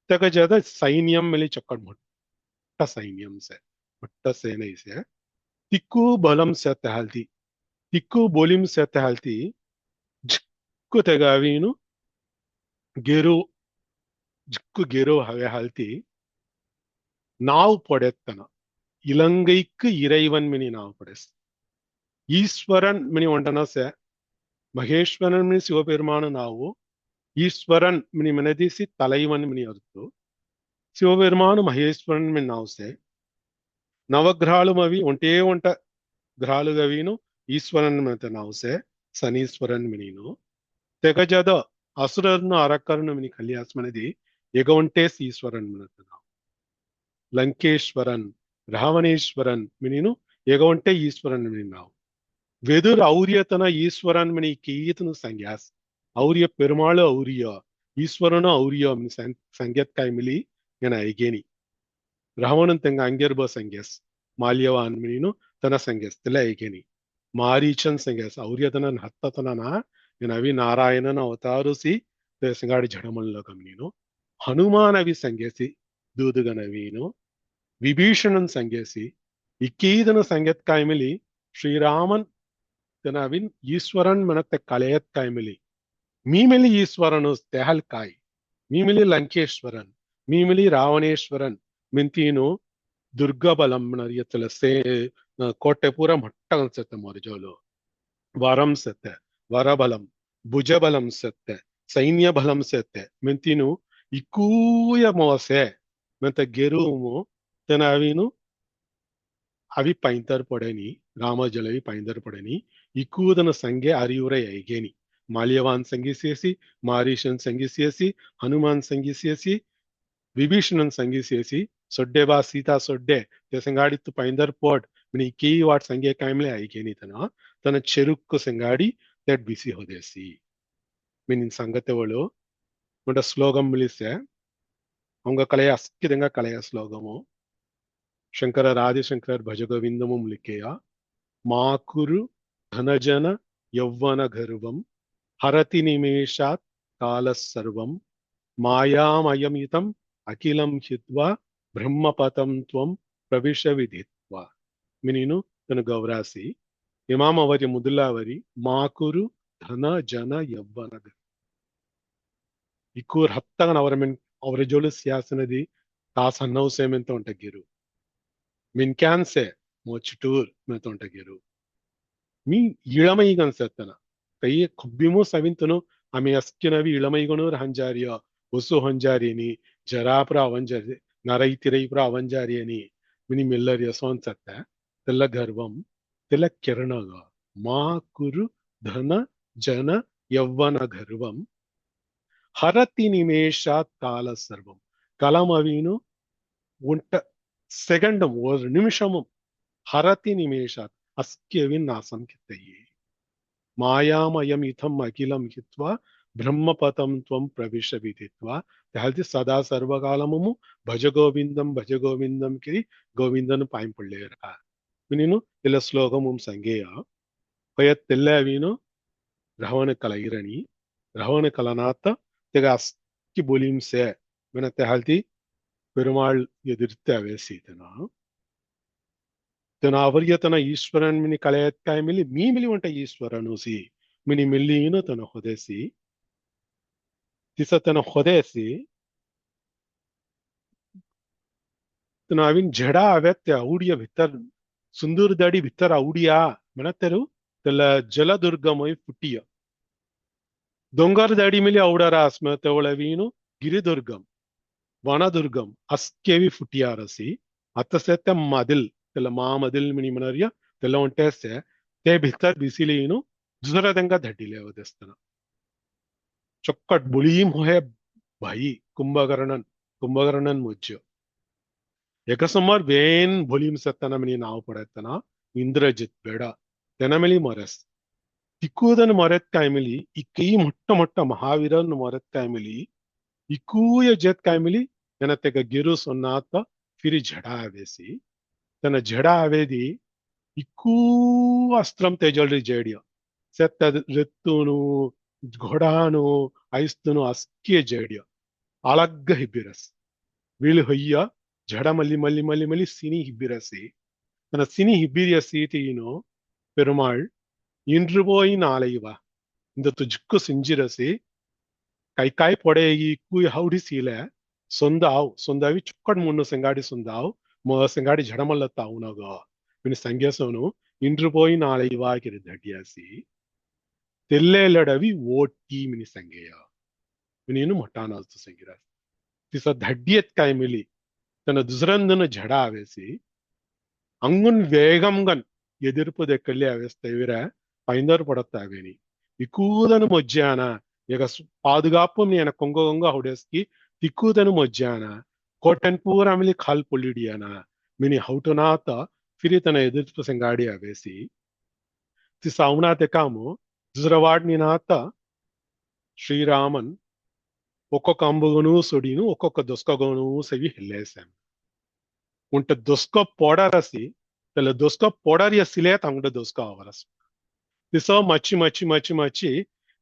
Speaker 1: ತೆಗ ಜಾದ ಸೈನ್ಯಂ ಮಿಲಿ ಚೊಕ್ಕಡ್ ಮೊಟ್ಟ ಸೈನ್ಯಂ ಸೆ ಮೊಟ್ಟ ಸೇನೆ ಇಸೆ ತಿಕ್ಕು ಬಲಂ ಸೆತ್ತ ಹಾಲ್ತಿ ತಿಕ್ಕು ಬೋಲಿಂ ಸೆತ್ತ ಹಾಲ್ತಿ ಜಿಕ್ಕು ತೆಗಾವೀನು ಗೆರು ஜிக்கு கெரோ ஹவே ஹல்தி நாவ் படைத்தன இலங்கைக்கு இறைவன் மினி நாவ் படைஸ் ஈஸ்வரன் மினி ஒண்டன சே மகேஸ்வரன் மினி சிவபெருமான நாவு ஈஸ்வரன் மினி மெனதிசி தலைவன் மினி அர்த்தோ சிவபெருமான மகேஸ்வரன் மினி நாவ் சே நவகிரహాలు అవి ఒంటే ఒంట గ్రహాలు గవిను ఈశ్వరన్ మినత నావ్ సే శనీశ్వరన్ మినిను తెగజద అసురను అరకరను మిని కళ్యాస్మనది ఎగొంటేస్ ఈశ్వరన్ మినత ಲಂಕೇಶ್ವರನ್ ರಾವಣೇಶ್ವರನ್ ಮಿನಿನು ಎಗವಂಟೆ ಈಶ್ವರನ್ ಮಿನಿನಾವ್ வெதுர் ஔரியத்தன ஈஸ்வரன் மினி கீயத்தனு சங்கியாஸ் ஔரிய பெருமாள் ஔரிய ஈஸ்வரனு ஔரிய சங்கியத்காய் மிலி என ஐகேனி ராவணன் தெங்க அங்கேர்ப சங்கியஸ் மால்யவான் மினிನು ತನ ಸಂಗ್ಯಸ್ ತಿಲ ಐಗೇನಿ ಮಾರೀಚನ್ ಸಂಗ್ಯಸ್ ಔರ್ಯತನ ಹತ್ತತನನ ಎನ ಅವಿ ನಾರಾಯಣನ ಅವತಾರುಸಿ ಸಂಗಾಡಿ ಜಡಮಲ್ಲ ಗಮನಿನು ಹನುಮಾನ್ ಅವಿ ಸಂಗ್ಯಸಿ ದೂದುಗನವೀನು ವಿಭೀಷಣನ್ ಸಂಗ್ಯಸಿ ಇಕ್ಕೀದನ ಸಂಗ್ಯತ್ ಕಾಯ್ಮಿಲಿ ಶ್ರೀರಾಮನ್ ತನವಿನ್ ಈಶ್ವರನ್ ಮನತ್ತೆ ಕಳೆಯತ್ ಕಾಯ್ಮಿಲಿ ಮೀಮಿಲಿ ಈಶ್ವರನು ತೆಹಲ್ ಕಾಯ್ ಮೀಮಿಲಿ ಲಂಕೇಶ್ವರನ್ ಮೀಮಿಲಿ ರಾವಣೇಶ್ವರನ್ ಮಿಂತೀನು ದುರ್ಗಬಲಂ ನರಿಯತ್ತಲ ಸೇ ಕೋಟೆ ಪೂರ ಮಟ್ಟ ಅನ್ಸತ್ತೆ ಮೊರಜೋಲು ವರಂ ಸತ್ತೆ ವರಬಲಂ ಭುಜಬಲಂ ಸತ್ತೆ ಸೈನ್ಯ ಬಲಂ ಸತ್ತೆ ಮಿಂತೀನು ಇಕ್ಕೂಯ ಮೋಸೆ ಮೆಂತ ಗೆರುಮು ತನವಿನು ಅವಿ ಪೈಂತರ್ ಪೊಡೆನಿ ರಾಮಜಲವಿ ಪೈಂತರ್ ಪೊಡೆನಿ ಇಕ್ಕೂದನ ಸಂಗೆ ಅರಿಯುರೈ ಐಗೇನಿ ಮಾಲ್ಯವಾನ್ ಸಂಗಿಸಿಯಸಿ ಮಾರೀಶನ್ ಸಂಗಿಸಿಯಸಿ ಹನುಮಾನ್ ಸಂಗಿಸಿಯಸಿ ವಿಭೀಷಣನ್ ಸಂಗಿಸಿಯಸಿ ಸೊಡ್ಡೆ ಬಾ ಸೀತಾ ಸೊಡ್ಡೆ ಸಂಗಾಡಿತ್ತು ಪೈಂದರ್ ಪೋಡ್ ಮಿನಿ ಕೀ ವಾಟ್ ಸಂಗೆ ಕಾಯ್ಮಲೆ ಐಗೇನಿ ತನ ಚೆರುಕ್ಕು ಸಂಗಾಡಿ ತೆಡ್ ಬಿಸಿ ಹೊದೇಸಿ ಮಿನಿನ್ ಸಂಗತೆಗಳು ಮುಂಡ ಶ್ಲೋಗಂ ಮಿಲಿಸೆ ಅವಂಗ ಕಲೆಯ ಅಸ್ಕಿದಂಗ ಕಲೆಯ ಶ್ಲೋಗಮು ಶಂಕರರ್ ಆದಿಶಂಕರರ್ ಭಜಗೋವಿಂದಮು ಮುಲಿಕೆಯ ಮಾಕುರು ಧನಜನ ಯೌವನ ಗರ್ವಂ ಹರತಿ ನಿಮೇಷಾತ್ ಕಾಲ ಸರ್ವಂ ಮಾಯಾಮಯಮಿತಂ ಅಖಿಲಂ ಹಿತ್ವಾ ಬ್ರಹ್ಮಪತಂ ತ್ವಂ ಪ್ರವಿಶ ವಿಧಿತ್ವ ಮಿನಿನು ತನು ಗೌರಾಸಿ ಇಮಾಮ ಅವರಿ ಮುದುಲಾವರಿ ಮಾಕುರು ಧನ ಜನ ಯೌವನ ಇಕ್ಕೂರ್ ಹತ್ತಗನ ಅವರ ಜೋಲು ಸಿಯಾಸನದಿ ತಾಸ್ ಹನ್ನವು ಸೇಮೆಂತ ಉಂಟಗಿರು ಮಿನ್ ಕ್ಯಾನ್ಸೆ ಮೋಚಿಟೂರ್ ಮೆಂತ ಉಂಟಗಿರು ಮೀ ಇಳಮೈಗನ್ಸತ್ತನ ಕೈ ಕೊಬ್ಬಿಮು ಸವಿಂತನು ಆಮೆ ಅಸ್ಕಿನವಿ ಇಳಮೈಗಣೂರ್ ಹಂಜಾರಿಯ ಹೊಸು ಹೊಂಜಾರಿಯನಿ ಜರಾಪುರ ಅವಂಜಾರಿ ನರೈ ತಿರೈಪುರ ಅವಂಜಾರಿಯನಿ ಮಿನಿ ಮೆಲ್ಲರಿಯ ಸೋನ್ಸತ್ತೆ ತೆಲ್ಲ ಗರ್ವಂ ತೆಲ್ಲ ಕಿರಣಗ ಮಾ ಕುರು ಧನ ಜನ ಯೌವನ ಗರ್ವಂ ಹರತಿ ನಿಮೇಷಾತ್ ಕಾಲ ಸರ್ವಂ ಕಲಮವೀನು உன்ட்ட செகண்டும் ஒரு நிமிஷமும் ஹரதி நிமேஷாத் அஸ்கியவின் நாசம் கித்தையே மாயாமயம் இதம் அகிலம் ஹித்வா பிரம்மபதம் துவம் பிரவிஷ விதித்வா ஹல்தி சதா சர்வகாலமும் ಭಜ ಗೋವಿಂದಂ ಕಿರಿ ಗೋವಿಂದನು ಪಾಯಿಂಪುಳ್ಳೇರ ನೀನು ಇಲ್ಲ ಶ್ಲೋಕமும் ಸಂಗೇಯ ಹೊಯತ್ತೆಲ್ಲವೀನು ರಹವನ ಕಲೈರಣಿ ರಹವನ ಕಲನಾಥ ತೆಗ ಅಸ್ಕಿ ಬೊಲಿಂಸೆ ಮೆನತ್ತೆ ಹಲ್ತಿ பெருமாள் எதிர்த்து அவேசித்தனா ತನ ಅವರ್ಯತನ ಈಶ್ವರನ್ ಮಿನಿ ಕಳೆಯತ್ಕಾಯ ಮಿಲಿ ಮೀ ಮಿಲಿ ಒಂಟ ಈಶ್ವರನುಸಿ ಮಿನಿ ಮಿಲ್ಲಿನು ತನ ಹೊದೆಸಿ ತಿಸ ತನ ಹೊದೆಸಿ ತನ ಅವಿನ್ ಜಡ ಅವೆತ್ತೆ ಔಡಿಯ ಭಿತ್ತರ್ ಸುಂದೂರ್ ದಾಡಿ ಭಿತ್ತರ್ ಔಡಿಯಾ ಮನತೆರು ತಲ ಜಲದುರ್ಗಮೈ ಫುಟ್ಟಿಯ ದೊಂಗಾರ್ ದಾಡಿ ಮಿಲಿ ಔಡರ ಅಸ್ಮತೆ ಒಳವೀನು ಗಿರಿದುರ್ಗಂ ವನದುರ್ಗಂ ಅಸ್ಕೆವಿ ಫುಟ್ಟಿಯಾರಸಿ ಅತ್ತಸೆತ್ತೆ ಮದಿಲ್ त्याला महामदिल मिनी म्हणूया त्याला म्हणते ते भितर बिसिलीनु दुसऱ्या तांकां धाडिले असतना चक्कट बुळीम होय भाई कुंभकर्णन मुज्य एका समोर वेन भोलीम सत्ताना मिनी नाव पडतना इंद्रजित बेडा तेना मिली मरस तिकूदन मरत काय मिली इकई मोठ्ठ महावीरन मरत काय मिली इकूय जेत काय मिली तेना तेका गिरू सोनात फिरी झडा आवेसी तन झड़ा आवेदी इकू अस्त्रम तेजल्री जेडिया सेत्त रेत्तुनु घोड़ानु ऐस्तुनु अस्के जेडिया अलग्ग हिब्बिरस वीळु होಯ್ಯ झड़ा मल्ली सिनी हिब्बिरसी तन सिनी हिब्बिरिय सीतियिनु पेरुमाள் इंद्रु पोई नालैवा इंद तुझक्कु सिंजिरसी कई पोडेगी इकू हौडी सीले सोंदावी चुक्कड मुन्नु सेंगाडी सोंदाव செங்காடி ஜடமல்லத்த அவனக மினி ಸಂಗೇಸವನು ಇಂದ್ರ போய் நாளை வாகிற தட்டியாசி தெல்லேலடவி ஓட்டி மினி ಸಂಗೇಯ மினிನು ಮೊಟ್ಟಾನಲ್ತು ಸಂಗಿರ ತಿಸ ಧಡ್ಡಿಯತ್ ಕಾಯಿ ಮಿಲಿ ತನ್ನ ದುಸರಂದನ ಜಡ ಆವೇಸಿ ಅಂಗುನ್ ವೇಗಂಗನ್ ಎದಿರ್ಪು ದೆಕ್ಕಲ್ಲಿ ಆವೇಸ್ತೇವಿರ ಪೈಂದರ್ ಪಡತ್ತಾವೇನಿ ಇಕೂದನು ಮೊಜ್ಜಾನ ಈಗ ಪಾದುಗಾಪು ನೀನ ಕೊಂಗ ಹೊಡೆಸ್ಕಿ ತಿಕ್ಕೂದನು ಮೊಜ್ಜಾನ कोटन पूरा मिली खाल पुलिडिया ना मिनी हाउटो नाता फिर इतना एदिर्प संगाड़ी आवेसी ती सावना ते कामो दुसरा वाड नी नाता श्रीरामन ఒక్కొక్క అంబుగును సుడిను ఒక్కొక్క దొస్కగోను సెవి హెల్లేసాం ఉంట దొస్క పోడారసి తెల దొస్క పోడాರಿಯ ಸಿಲೆ ತಂಗಡ ದೊಸ್ಕ ಅವರಸ್ ದಿಸೋ ಮಚ್ಚಿ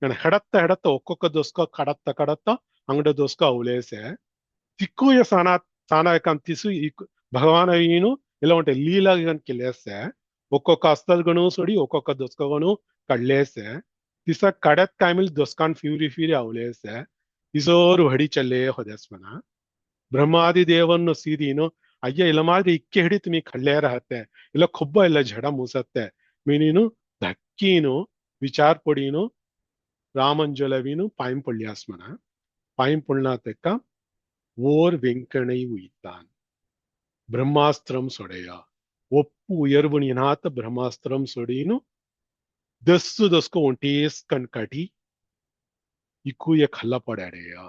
Speaker 1: ನಾನು ಹೆಡತ್ತ ಒಕ್ಕೊಕ್ಕ ದೊಸ್ಕ ಕಡತ್ತ ಅಂಗಡ ದೊಸ್ಕ ಅವಲೇಸೆ ತಿಕ್ಕುಯ ಸಾನ ಕಂತಿಸು ಭಗವಾನ ಏನು ಇಲ್ಲ ಉಂಟೆ ಲೀಲಾಗನ್ ಕಿಲೇಸೆ ಒಕ್ಕೊಕ್ಕ ಅಸ್ತಲ್ಗನು ಸುಡಿ ಒಕ್ಕೊಕ್ಕ ದೊಸ್ಕಗನು ಕಡ್ಲೇಸೆ ದಿಸ ಕಡತ್ ಕಾಮಿಲ್ ದೊಸ್ಕಾನ್ ಫಿರಿ ಅವಲೇಸೆ ಇಸೋರು ಹಡಿ ಚಲ್ಲೇ ಹೊದಸ್ಮನ ಬ್ರಹ್ಮಾದಿ ದೇವನ್ನು ಸೀದೀನು ಅಯ್ಯ ಇಲ್ಲ ಮಾದ್ರೆ ಇಕ್ಕೆ ಹಿಡಿತು ನೀ ಕಳ್ಳೇ ರಹತ್ತೆ ಇಲ್ಲ ಕೊಬ್ಬ ಇಲ್ಲ ಜಡ ಮೂಸತ್ತೆ ಮೀನೀನು ಧಕ್ಕೀನು ವಿಚಾರ ಪೊಡೀನು ರಾಮಂಜಲವೀನು ಪಾಯಂ ಪೊಳ್ಯಾಸ್ಮನ ಪಾಯಂ ಪುಳ್ಳ ತೆಕ್ಕ ஓர் வெங்கனை உயித்தான் பிரம்மாஸ்திரம் சொடைய ஒப்பு உயர்வுனினாத்த பிரம்மாஸ்திரம் சொடினு ದಸ್ಕು ಒಂಟೇಸ್ ಕಣ್ ಕಟಿ இக்குய கல்லப்படையா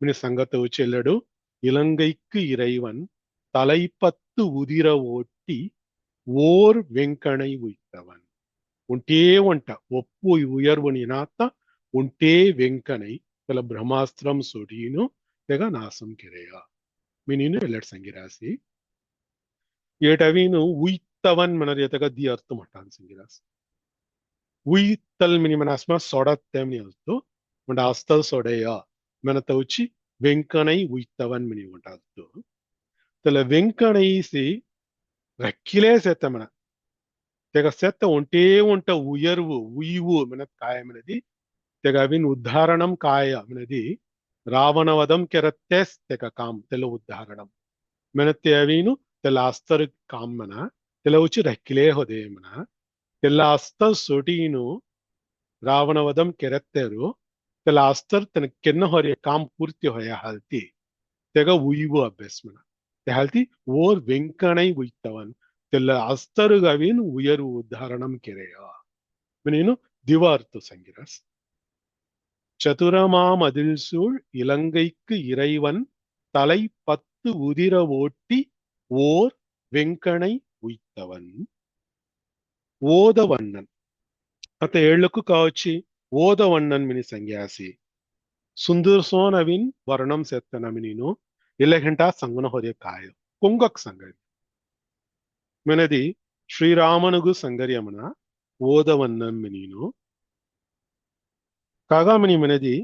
Speaker 1: மினி சங்கத்தை உச்செல்லடு இலங்கைக்கு இறைவன் தலைப்பத்து உதிர ஓட்டி ஓர் வெங்கனை உய்த்தவன் உண்டே ஒன்ட ஒப்பு உயர்வுனினாத்த உண்டே வெங்கனை ಕೆಲ ಬ್ರಹ್ಮಾಸ್ತ್ರಂ ಸೊಡೀನು ತೆಗ ನಾಸಂ ಕೆರೆಯ ಮೀನಿನು ಎಲ್ಲಡ್ ಸಂಗಿರಾಸಿ ಏಟವೀನು ಉಯ್ತವನ್ ಮನರಿಯತಗ ದಿ ಅರ್ಥ ಮಟ್ಟಾನ್ ಸಂಗಿರಾಸಿ ಉಯ್ತಲ್ ಮಿನಿ ಮನಾಸ್ಮ ಸೊಡತ್ತೆಮ್ನಿ ಅರ್ಥ ಮಂಡ ಅಸ್ತಲ್ ಸೊಡೆಯ ಮನ ತೌಚಿ வெங்கனை உய்த்தவன் மினி உண்டாது தல வெங்கனைசி ரெக்கிலே சேத்தமன తెగ సెత్త ఒంటే ఉంట ఉయర్వు ఉయివు మనది కాయమనది తెగ అవిన్ ఉద్ధారణం కాయమనది రావణవదం కెరత్తెస్ తెగ కామ్ తెల ఉద్ధారణం మనతే అవిను తెల అస్తర్ కామ్మన తెల ఉచి రెక్కిలే హొదేమన తెల అస్తర్ సొటీను రావణవదం కెరత్తెరు తెల ಅಸ್ತರ್ ತನ ಕೆನ್ನ ಹೊರೆಯ ಕಾಮ್ ಪೂರ್ತಿ ಹೊಯ ಹಾಲ್ತಿ ತೆಗ ಉಯಿವು ಅಭ್ಯಾಸಮನ ಹಾಲ್ತಿ ಓರ್ ವೆಂಕಣೈ ಉಯ್ತವನ್ ತೆಲ್ಲ ಅಸ್ತರುಗವಿನ್ ಉಯರು ಉದಾಹರಣಂ ಕೆರೆಯ ಮೀನು ದಿವಾರ್ತು ಸಂಗಿರಸ್ சதுரமாம் அதில் சூழ் இலங்கைக்கு இறைவன் தலை 10 உதிர ஓட்டி ஓர் வெங்கனை உய்த்தவன் ஓதவண்ணன். అత ఏళ్లకు కావచ్చి ఓదవన్నన్ మిని సంగ్యాసి సుందర్సోన్ అవిన్ వర్ణం సెత్తనమి నేను ఇల్లగంట సంగన హొరే కాయ కొంగక్ సంగరి మనది శ్రీరామనుగు సంగర్యమన ఓదవన్నన్ మినీను కాగామని మనది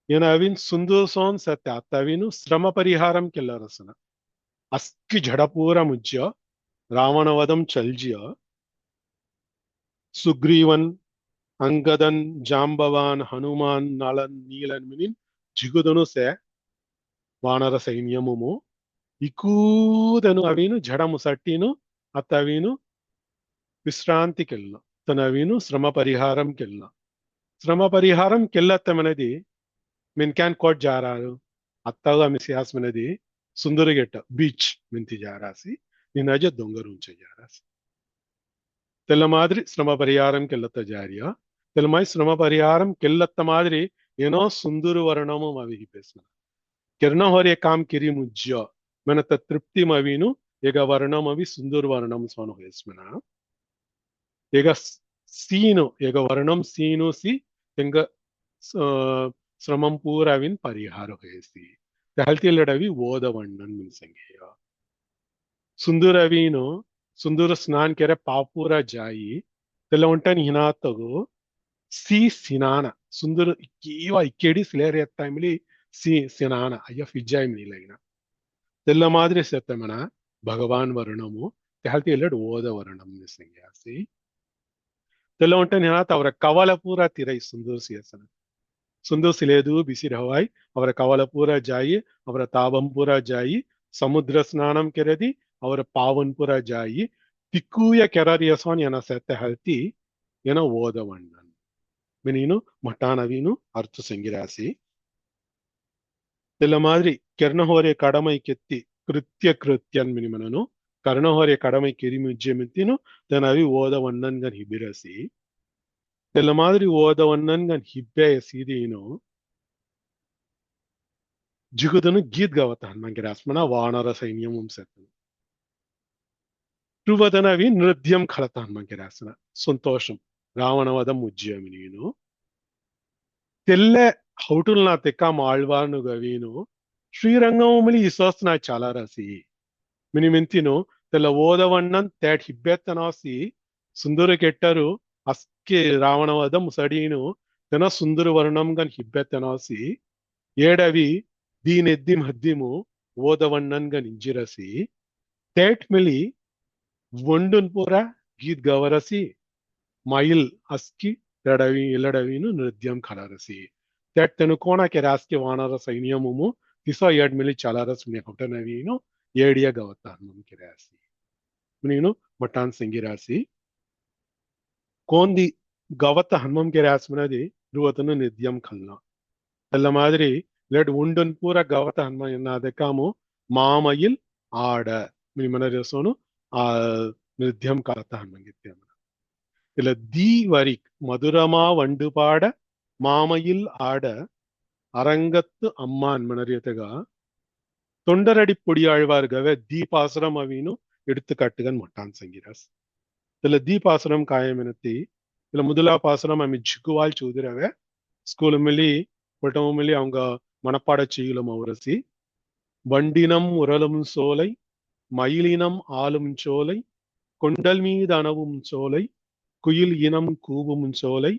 Speaker 1: ಏನ ಅವಿನ್ ಸುಂದರ್ಸೋನ್ ಸತ್ಯ ಅತ್ತವಿನು ಶ್ರಮ ಪರಿಹಾರಂ ಕೆಲ್ಲರಸನ ಅಸ್ಕಿ ಝಡಪೂರ ಮುಜ್ಜ ರಾವಣವದಂ ಚಲ್ಜಿಯ ಸುಗ್ರೀವನ್ ಅಂಗದನ್ ಜಾಂಬವಾನ್ ಹನುಮಾನ್ ನಳನ್ ನೀಲನ್ ಮಿನಿನ್ ಜಿಗುದನು ಸೆ ವಾನರ ಸೈನ್ಯಮುಮು ಇಕೂದನು ಅವಿನು ಝಡ ಮುಸಟ್ಟಿನು ಅತ್ತವಿನು ವಿಶ್ರಾಂತಿ ಕೆಲ್ಲ ತನವಿನು ಶ್ರಮ ಪರಿಹಾರಂ ಕೆಲ್ಲ ಶ್ರಮ ಪರಿಹಾరం ಕೆಲ್ಲತ್ತ ಮನದಿ min kan kot jararu attaga misias manadi sundaragetta beach minti jarasi ninaja dongarunche jarasi tella madri srama pariharam kellata jariya telmai srama pariharam kellatta madri eno sunduru varanamu mavi pesna kerna hore kam kiri mujja menata tripti mavinu ega varnam avi sundur varnam sono hesmana ega sino ega varnam sino si tenga ಶ್ರಮಂ ಪೂರವಿನ್ ಪರಿಹಾರ ಹೇಸಿ ತಹಲ್ತಿಯಲ್ಲಡವಿ ಓದವಣ್ಣನ್ ಮಿನ್ಸಂಗೆಯ ಸುಂದರವೀನು ಸುಂದರ ಸ್ನಾನ್ ಕೆರೆ ಪಾಪೂರ ಜಾಯಿ ತೆಲ್ಲ ಉಂಟನ್ ಹಿನಾತಗು C ಸಿನಾನ ಸುಂದರ ಇಕ್ಕೀವ ಇಕ್ಕೇಡಿ ಸಿಲೇರಿ ಎತ್ತಾಯ್ಮಿಲಿ C ಸಿನಾನ ಅಯ್ಯ ಫಿಜ್ಜಾಯ್ ಮಿನಿಲೈನ ತೆಲ್ಲ ಮಾದ್ರಿ ಸೆತ್ತಮನ ಭಗವಾನ್ ವರ್ಣಮು ತಹಲ್ತಿಯಲ್ಲಡ್ ಓದ ವರ್ಣಂ ಮಿನ್ಸಂಗೆಯಾಸಿ ತೆಲ್ಲ ಉಂಟನ್ ಹಿನಾತ ಅವರ ಕವಲ ಪೂರ ತಿರೈ ಸುಂದರ ಸಿಯಸನ Sundar ಸಿಲೇದು ಬಿಸಿರ Hawaii ಅವರ ಕವಲಪುರ ಜಾಯಿ ಅವರ ತಾವಂಪುರ ಜಾಯಿ ಸಮುದ್ರ ಸ್ನಾನಂ ಕೆರೆದಿ ಅವರ ಪಾವನ್ಪುರ ಜಾಯಿ ತಿಕ್ಕೂಯ ಕೆರರಿಯಸೋನ್ ಎನ ಸೆತ್ತೆ ಹಲ್ತಿ ಎನ ಓದವಣ್ಣನ್ ಮಿನೀನು ಮಠಾನವೀನು ಅರ್ಥ ಸಂಗಿರಾಸಿ ಎಲ್ಲ ಮಾದ್ರಿ ಕೆರ್ನಹೋರೆ ಕಡಮೈ ಕೆತ್ತಿ ಕೃತ್ಯ ಕೃತ್ಯನ್ ಮಿನಿಮನನು ಕರ್ಣಹೋರೆ ಕಡಮೈ ಕಿರಿಮುಜ್ಜೆ ಮಿತ್ತಿನು ತನವಿ ಓದವಣ್ಣನ್ ಗನ್ ಹಿಬಿರಸಿ ಎಲ್ಲ ಮಾದರಿ ಓದವನ್ನನ್ಗನ್ ಹಿಬ್ಬೆಯ ಸೀದೀನು ಜಿಗುದನು ಗೀತ್ ಗವತ ಹನ್ಮಂಗೆ ರಾಸ್ಮನ ವಾನರ ಸೈನ್ಯಂ ಸೆತ್ತನು ರುವದನವಿ ನೃತ್ಯಂ ಖಲತ ಹನ್ಮಂಗೆ ರಾಸನ ಸಂತೋಷಂ ರಾವಣವದ ಮುಜ್ಜಿಯಮಿ ನೀನು తెల్లె హౌటుల్నా తెక్క మాళ్వాను గవీను శ్రీరంగములి ఇసోస్నా చాలా రసి మినిమెంతిను తెల్ల ఓదవಣ್ಣన్ తేట్ ಹಿಬ್ಬೆತ್ತನಾಸಿ ಸುಂದರ ಕೆಟ್ಟರು ಅಸ್ಕೆ ರಾವಣವದ ಮುಸಡೀನು ತೆನ ಸುಂದರ ವರ್ಣಂ ಗನ್ ಹಿಬ್ಬೆತ್ತನಾಸಿ ಏಡವಿ ದೀನೆದ್ದಿಂ ಹದ್ದಿಮು ಓದವಣ್ಣನ್ ಗನ್ ಇಂಜಿರಸಿ ತೇಟ್ ಮಿಲಿ ಒಂಡುನ್ ಪೂರ ಗೀತ್ ಗವರಸಿ ಮೈಲ್ ಅಸ್ಕಿ ತೆಡವಿ ಇಲ್ಲಡವಿನು ನೃತ್ಯಂ ಖಲರಸಿ ತೇಟ್ ತೆನು ಕೋಣ ಕೆರಾಸ್ಕೆ ವಾನರ ಸೈನ್ಯಮುಮು ತಿಸ ಏಡ್ ಮಿಲಿ ಚಾಲಾರಸ್ ಮಿನಿ ಹೊಟನವೀನು ಏಡಿಯ ಗವತ್ತ ಹನುಮಂ ಕೆರಾಸಿ ನೀನು ಮಟಾನ್ ಸಿಂಗಿರಾಸಿ ಕೋಂದಿ ಗವತ್ತ ಹನುಮಂ ಕೆರಾಸ್ ಮನದಿ ರುವತನು ನಿದ್ಯಂ ಖಲ್ನ ಎಲ್ಲ ಮಾದರಿ ಲೆಡ್ ಉಂಡನ್ ಪೂರ ಗವತ ಹನುಮ ಎನ್ನಾದ ಕಾಮು ಮಾಮಯಿಲ್ ಆಡ ಮಿನಿ ಮನರಸೋನು ಆ ನಿದ್ಯಂ ಕಾಲತ ಹನುಮಂಗಿತ್ಯ இல்ல தி வரி மதுரமா வண்டுபாட மாமையில் ஆட அரங்கத்து அம்மான் மனரியತಗ ತೊಂಡರಡಿ பொடியாழ்வார்கவே தீபாசுரம் அவினு எடுத்துக்காட்டுகன் மட்டான் சங்கிராஸ் இதுல தீபாசுரம் காயமெனத்தி இதுல முதலா பாசுரம் அமி ஜிகுவால் சூதிரவே ஸ்கூல் மில்லி பட்டமு மில்லி அவங்க மனப்பாட செய்யலும் அவரசி வண்டினம் உரலும் சோலை மயிலினம் ஆளும் சோலை கொண்டல் மீது அணவும் சோலை குயில் இனம் கூவும் சோலை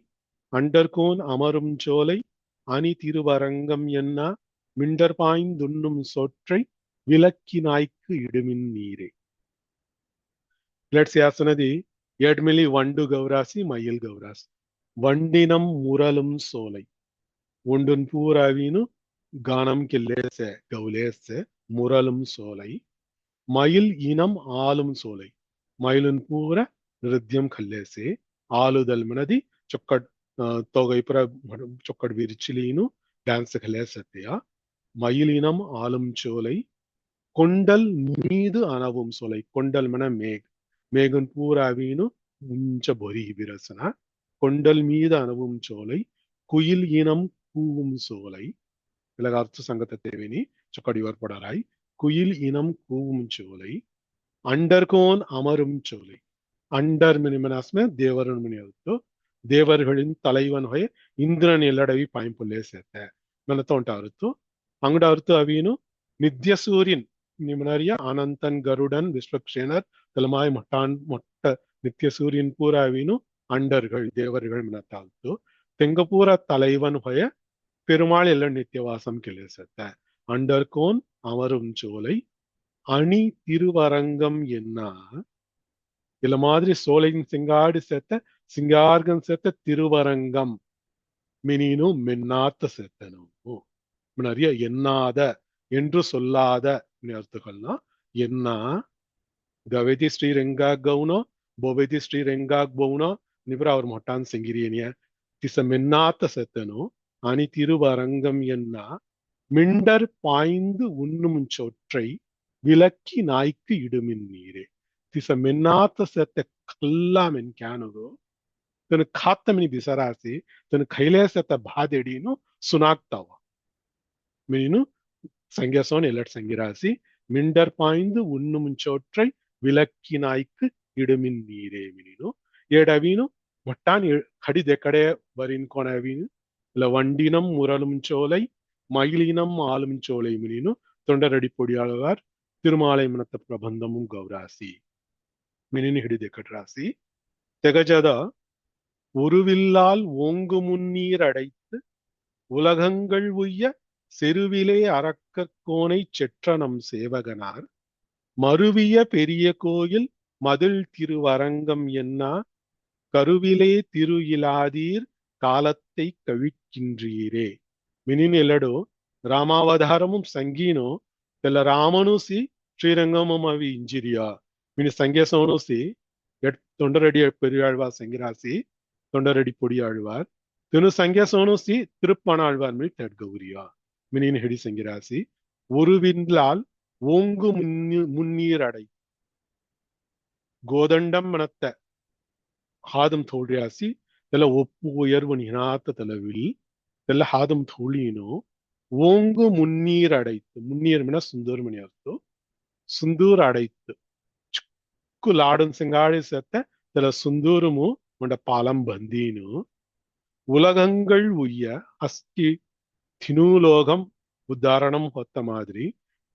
Speaker 1: அண்டர்கோன் அமரும் சோலை அணி திருவரங்கம் என்ன மிண்டர் பாய்ந்துண்ணும் சொற்றை விளக்கி நாய்க்கு இடுமின் நீரே லெட்ஸ் யாசனதி ஏட்மிலி வண்டு கௌராசி மயில் கௌராசி வண்டினம் முரலும் சோலை ஒண்டுன் பூராவீனு கானம் கில்லேசே கௌலேசே முரலும் சோலை மயில் இனம் ஆளும் சோலை மயிலுன் பூர ನೃತ್ಯಂ ಖಲ್ಲೇಸಿ ಆಲುದಲ್ ಮನದಿ ಚೊಕ್ಕಡ್ ತೊಗೈಪುರ ಚೊಕ್ಕಡ್ ವಿರಿಚಿಲೀನು டான்ஸ் கலேசத்திய மயிலினம் ஆளும் சோலை கொண்டல் மீது அனவும் சோலை கொண்டல் மன மேக் மேகன் பூராவீனு உஞ்ச பொரி விரசன கொண்டல் மீது அனவும் சோலை குயில் இனம் கூவும் சோலை இலக அர்த்த ಸಂಗತ தேವಿನಿ ಚೊಕ್ಕಡಿ ವರ್ಪಡರಾಯಿ குயில் இனம் கூவும் சோலை அண்டர்கோன் அமரும் சோலை அண்டர் மினிமனாஸ்மே தேவரன் மினியோ தேவர்களின் தலைவன் ஹொய இந்திரன் ಎಲ್ಲಡವಿ ಪಾಯಿಂಪುಲ್ಲೇ ಸೇತೆ ಮನತ ಉಂಟ ಅರುತ್ತು ಅಂಗಡ ಅರುತ್ತು ಅವೀನು ನಿತ್ಯ ಸೂರ್ಯನ್ ನಿಮನರಿಯ ಅನಂತನ್ ಗರುಡನ್ ವಿಶ್ವಕ್ಷೇನರ್ ತಲಮಾಯ್ ಮೊಟ್ಟ ನಿತ್ಯ ಸೂರ್ಯನ್ ಪೂರ ಅವೀನು ಅಂಡರ್ಗಳು ದೇವರುಗಳು ಮನತಾಲ್ತು ತೆಂಗಪೂರ தலைவன் ஹொய பெருமாள் எல்லாம் நித்தியவாசம் கிளேசத்த அண்டர்கோன் அமரும் சோலை அணி திருவரங்கம் என்ன இல்ல மாதிரி சோலையின் சிங்காடு சேர்த்த சிங்கார்கம் சேர்த்த திருவரங்கம் மினினும் மென்னாத்த சேர்த்தனும் நிறைய எண்ணாத என்று சொல்லாத அர்த்தங்கள்னா என்ன ಗವೇದಿ ಶ್ರೀರಂಗಾಗ್ ಗೌನೋ ಬೋವೇದಿ ಶ್ರೀರಂಗಾಗ್ ಬೌನೋ ನಿಬ್ರ ಅವ್ರ ಮೊಟ್ಟಾನ್ ಸಂಗಿರಿಯನಿಯ திச மென்னாத்த செத்தனோ அணி திருவரங்கம் என்ன மிண்டர் பாய்ந்து உண்ணும் சொற்றை விலக்கி நாய்க்கு இடுமின் நீரே திச மென்னாத்த செத்த கல்லாமென் ಕ್ಯಾನುಗೋ ತನ್ನ ಖಾತ್ತಮಿನಿ ಬಿಸರಾಸಿ ತನ್ನ ಕೈಲೇಸತ್ತ ಬಾದೆಡಿನು ಸುನಾಗ್ತಾವ ಮೀನು ಸಂಗ್ಯಾಸೋನ್ ಎಲ್ಲಟ್ ಸಂಗಿರಾಸಿ மிண்டர் பாய்ந்து உண்ணும் சோற்றை விலக்கினாய்க்கு இடுமின் நீரே மினினு ஏடவீனு மொட்டான் கடிதெக்கடே வரின் கொணவீனு இல்ல வண்டினம் முரலும் சோலை மயிலினம் ஆளும் சோலை மினினு தொண்டரடி பொடியாளர் திருமாலை மனத்த பிரபந்தமும் கௌராசி மினினு ஹிடிதெக்கட்ராசி தெகஜத உருவில்லால் ஓங்கு முன்னீர் அடைத்து உலகங்கள் உய்ய செருவிலே அரக்கற்கோனை செற்ற நம் சேவகனார் மருவிய பெரிய கோயில் மதில் திருவரங்கம் என்ன கருவிலே திரு இலாதீர் காலத்தை கழிக்கின்றீரே மினின் ಎಲ್ಲಡು ರಾಮಾವತಾರமும் ಸಂಗೀನೋ தெல்ல ராமனுசி ஸ்ரீரங்கமும் அவி இஞ்சிரியா மினி சங்கேசோனுசி தொண்டரடி பெரியாழ்வார் சங்கிராசி தொண்டரடி பொடியாழ்வார் திரு சங்கேசோனுசி திருப்பணாழ்வார் மினி தெட்கௌரியா மினின் ஹெடி சங்கிராசி ஒருவின்லால் ஓங்கு முன்னீர் அடை கோதண்டம் மனத்த ಹಾದಂ ಥೋಳ್ಯಾಸಿ ಎಲ್ಲ ಒಪ್ಪು ಉಯರ್ವನ್ ಹಿನಾತ ತಲವಿಲ್ ಎಲ್ಲ ಹಾದಂ ಥೋಳಿನೋ ಓಂಗು ಮುನ್ನೀರ್ ಅಡೈತು ಮುನ್ನೀರ್ ಮಿನ ಸುಂದೂರ್ ಮಣಿ ಅರ್ತು ಸುಂದೂರ್ ಅಡೈತು ಚಿಕ್ಕು ಲಾಡನ್ ಸಿಂಗಾಡಿ ಸತ್ತ ತಲ ಸುಂದೂರುಮು ಮಂಡ ಪಾಲಂ ಬಂದೀನು உலகங்கள் உய்ய அஸ்தி தினூலோகம் உத்தாரணம் ಹೊತ್ತ மாதிரி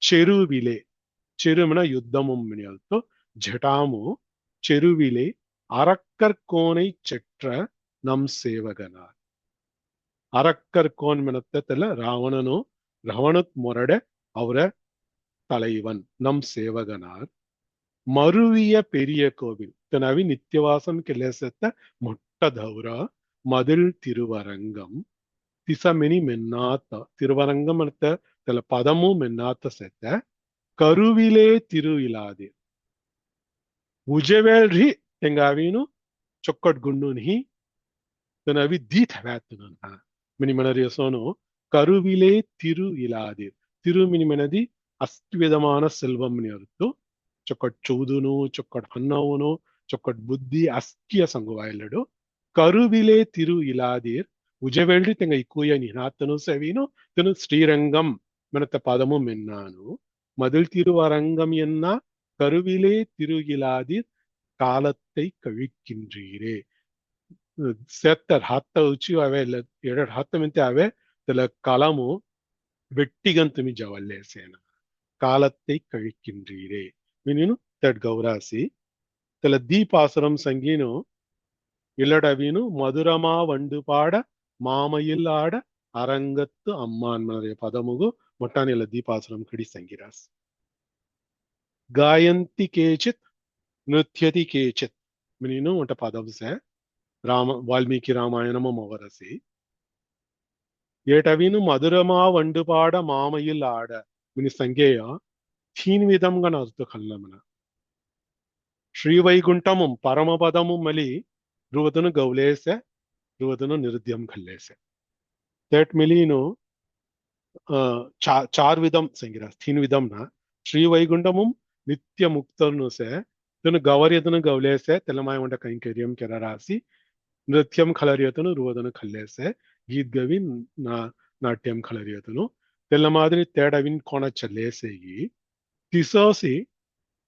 Speaker 1: చెరువిలే చెరుమిన யுத்தமும் மினி ಅರ್ತು ஜட்டாமு చెరుவிலே அரக்கற்கோனை செற்ற நம் சேவகனார் அரக்கற்கோன் மெனத்தல ராவணனோ ராவணத் மொரட அவர தலைவன் நம் சேவகனார் மருவிய பெரிய கோவில் தனவி நித்தியவாசம் கிளேசத்த மொட்ட தௌர மதில் திருவரங்கம் திசமினி மென்னாத்த திருவரங்கம் மெனத்த தல பதமும் மென்னாத்த செத்த கருவிலே திரு இலாதே உஜவேல்ரி ತೆಂಗಾವೀನು ಚೊಕ್ಕಟ್ ಗುಂಡುನ್ಹಿ ತನವಿ ದೀತ್ ಹವ್ಯಾತನ ಮಿನಿ ಮನರಿಯ ಸೋನು ಕರುವಿಲೆ ತಿರು ಇಲಾದಿರ್ ತಿರು ಮಿನಿ ಮನದಿ ಅಸ್ತ್ವಿಧಮಾನ ಸೆಲ್ವಂ ಅರ್ತು ಚೊಕ್ಕಟ್ ಚೌದುನು ಚೊಕ್ಕಟ್ ಹನ್ನವನು ಚೊಕ್ಕಟ್ ಬುದ್ಧಿ ಅಸ್ಕಿಯ ಸಂಗುವಾಯಲ್ಲಡು ಕರುವಿಲೆ ತಿರು ಇಲಾದಿರ್ ಉಜವೆಳ್ರಿ ತೆಂಗ ಇಕ್ಕೂಯ ನಿನಾತನು ಸೆವೀನು ತನು ಶ್ರೀರಂಗಂ ಮನತ ಪದಮು ಮೆನ್ನಾನು ಮದಿಲ್ ತಿರುವರಂಗಂ ಎನ್ನ ಕರುವಿಲೆ ತಿರು ಇಲಾದಿರ್ காலத்தை கழிக்கின்றீரே சேத்தர் ಹತ್ತ ಉಚಿ ಅವೇ ಎರಡು ಹತ್ತ ಮಿಂತೆ ಅವೇ ತಲ ಕಲಮು வெட்டிகந்துமி ஜவல்லே சேன காலத்தை கழிக்கின்றீரே மினினு தட் கௌராசி தல தீபாசுரம் சங்கீனு இல்லடவீனு மதுரமா வண்டு பாட மாமையில் ஆட அரங்கத்து அம்மான் மனரிய பதமுகு ಮೊಟ್ಟಾನೆಲ್ಲ ದೀಪಾಸುರಂ ಕಡಿ ಸಂಗಿರಾಸ್ ಗಾಯಂತಿ ಕೇಚಿತ್ ನೃತ್ಯತಿ ಕೇಚಿತ್ ಮಿನಿನು ಒಂಟ ಪದವಸೆ ರಾಮ ವಾಲ್ಮೀಕಿ ರಾಮಾಯಣಮ ಮವರಸಿ ఏటవిను మధురమా వండుపాడ మామయిల్ ఆడ మిని సంగేయ తీన్ విధంగా నరుతు కల్లమన శ్రీవైకుంఠము పరమపదము మలి రువతును గౌలేసె రువతును నిరుద్యం కల్లేసె తేట్ మిలీను చార్ విధం సంగిరా తీన్ విధం నా శ్రీవైకుంఠము నిత్య ముక్తనుసె తను గౌర్యతను గౌలేసె తెల్లమాయ వంట కైంకర్యం కెరరాసి ನೃತ್ಯಂ ಖಲರಿಯತನು ರುವದನು ಖಲ್ಲೇಸೆ ಗೀತ್ ಗವಿನ್ ನಾಟ್ಯಂ ಖಲರಿಯತನು ತೆಲ್ಲ ಮಾದರಿ ತೇಡವಿನ್ ಕೋಣ ಚಲ್ಲೇಸೆಗಿ திசோசி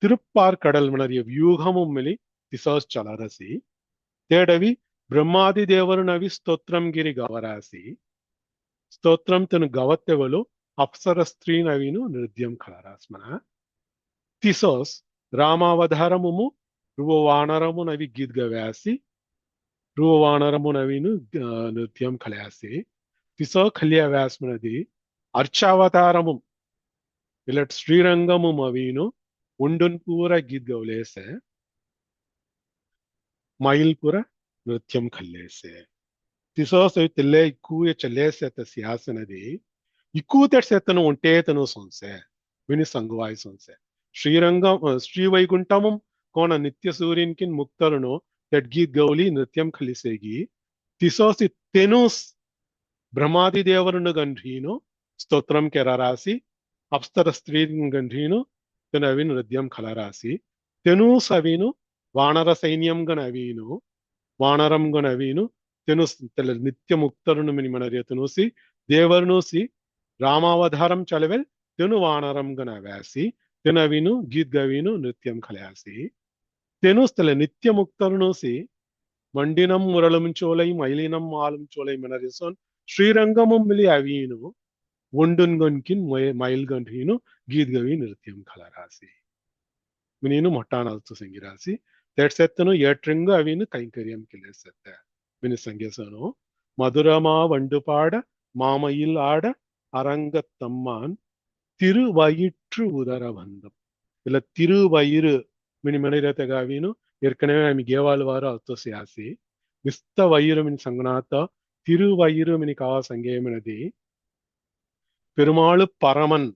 Speaker 1: திருப்பார் கடல் மணரிய வியூகமும் மிலி திசோஸ் చలరసి తేడవి బ్రహ్మాది దేవురునవి స్తోత్రం గిరి గవరాసి స్తోత్రం తను గవత్తెవలు అప్సర స్త్రీ నవిను నృత్యం కలరాస్మన తిసోస్ రామావతారము రువ వానరము నవి గీత్ గవ్యాసి రువ వానరము నవిను నృత్యం కలయాసి తిసో కళ్య వ్యాస్మనది అర్చావతారము ఇలట్ శ్రీరంగము అవిను ఉండున్ పూర గీత్ గవలేసే మైల్పుర నృత్యం కల్లేసే తిసోస్ తెల్లే ఇక్కుయ చల్లేసే సియాసనది ఇక్కుతెట్సెత్తను ఉంటేతను సొన్సే విని సంగువాయి సొన్సే శ్రీరంగం శ్రీవైకుంఠమం కోణ నిత్య సూర్యునికిన్ ముక్తరును తెడ్గీత్ గౌలి నృత్యం కలిసేగి తిసోసి తెనుస్ బ్రహ్మాది దేవురును గంధీను స్తోత్రం కెరరాసి అప్సర స్త్రీ గంధీను తెనవిన్ నృత్యం కలరాసి తెనుస్ అవిను వానర సైన్యం గన అవీను వానరం గన అవీను తెనుస్ తెల నిత్య ముక్తరును మిని మనరియ తెనుసి దేవరునుసి రామావతారం చలవెల్ తెను వానరం గన వ్యాసి తెనవిను గీత్ గవీను నృత్యం కలయాసి తెనుస్ తెల నిత్య ముక్తరునుసి మండినం మురళం చోలై మైలినం మాలం చోలై మనరిసోన్ శ్రీరంగమం మిలి అవీను ఒండున్ గన్కిన్ మైల్ గంధీను గీత్ గవి నృత్యం కలరాసి మినీను మొట్టానల్తు సంగిరాసి తెట్సెత్తను ఏట్రింగు అవిను కైంకర్యం కిలేసెత్త విని సంగేసను మధురమా వండుపాడ మామయిల్ ఆడ அரங்கத்தம்மான் திருவயிற்று உதரபந்தம் இல்ல திருவயிறு மினி மனிரத்தಗಾವಿನು ஏற்கனவே ನಮಗೆ ಗೇವಾಲ್ವಾರು ಅರ್ಥಸಿಯಾಸಿ ವಿಸ್ತ ವೈರು ಮಿನಿ ಸಂಗನಾಥ ತಿರುವೈರು ಮಿನಿ ಕಾವ ಸಂಗೇಮನದಿ பெருமாளு பரமன்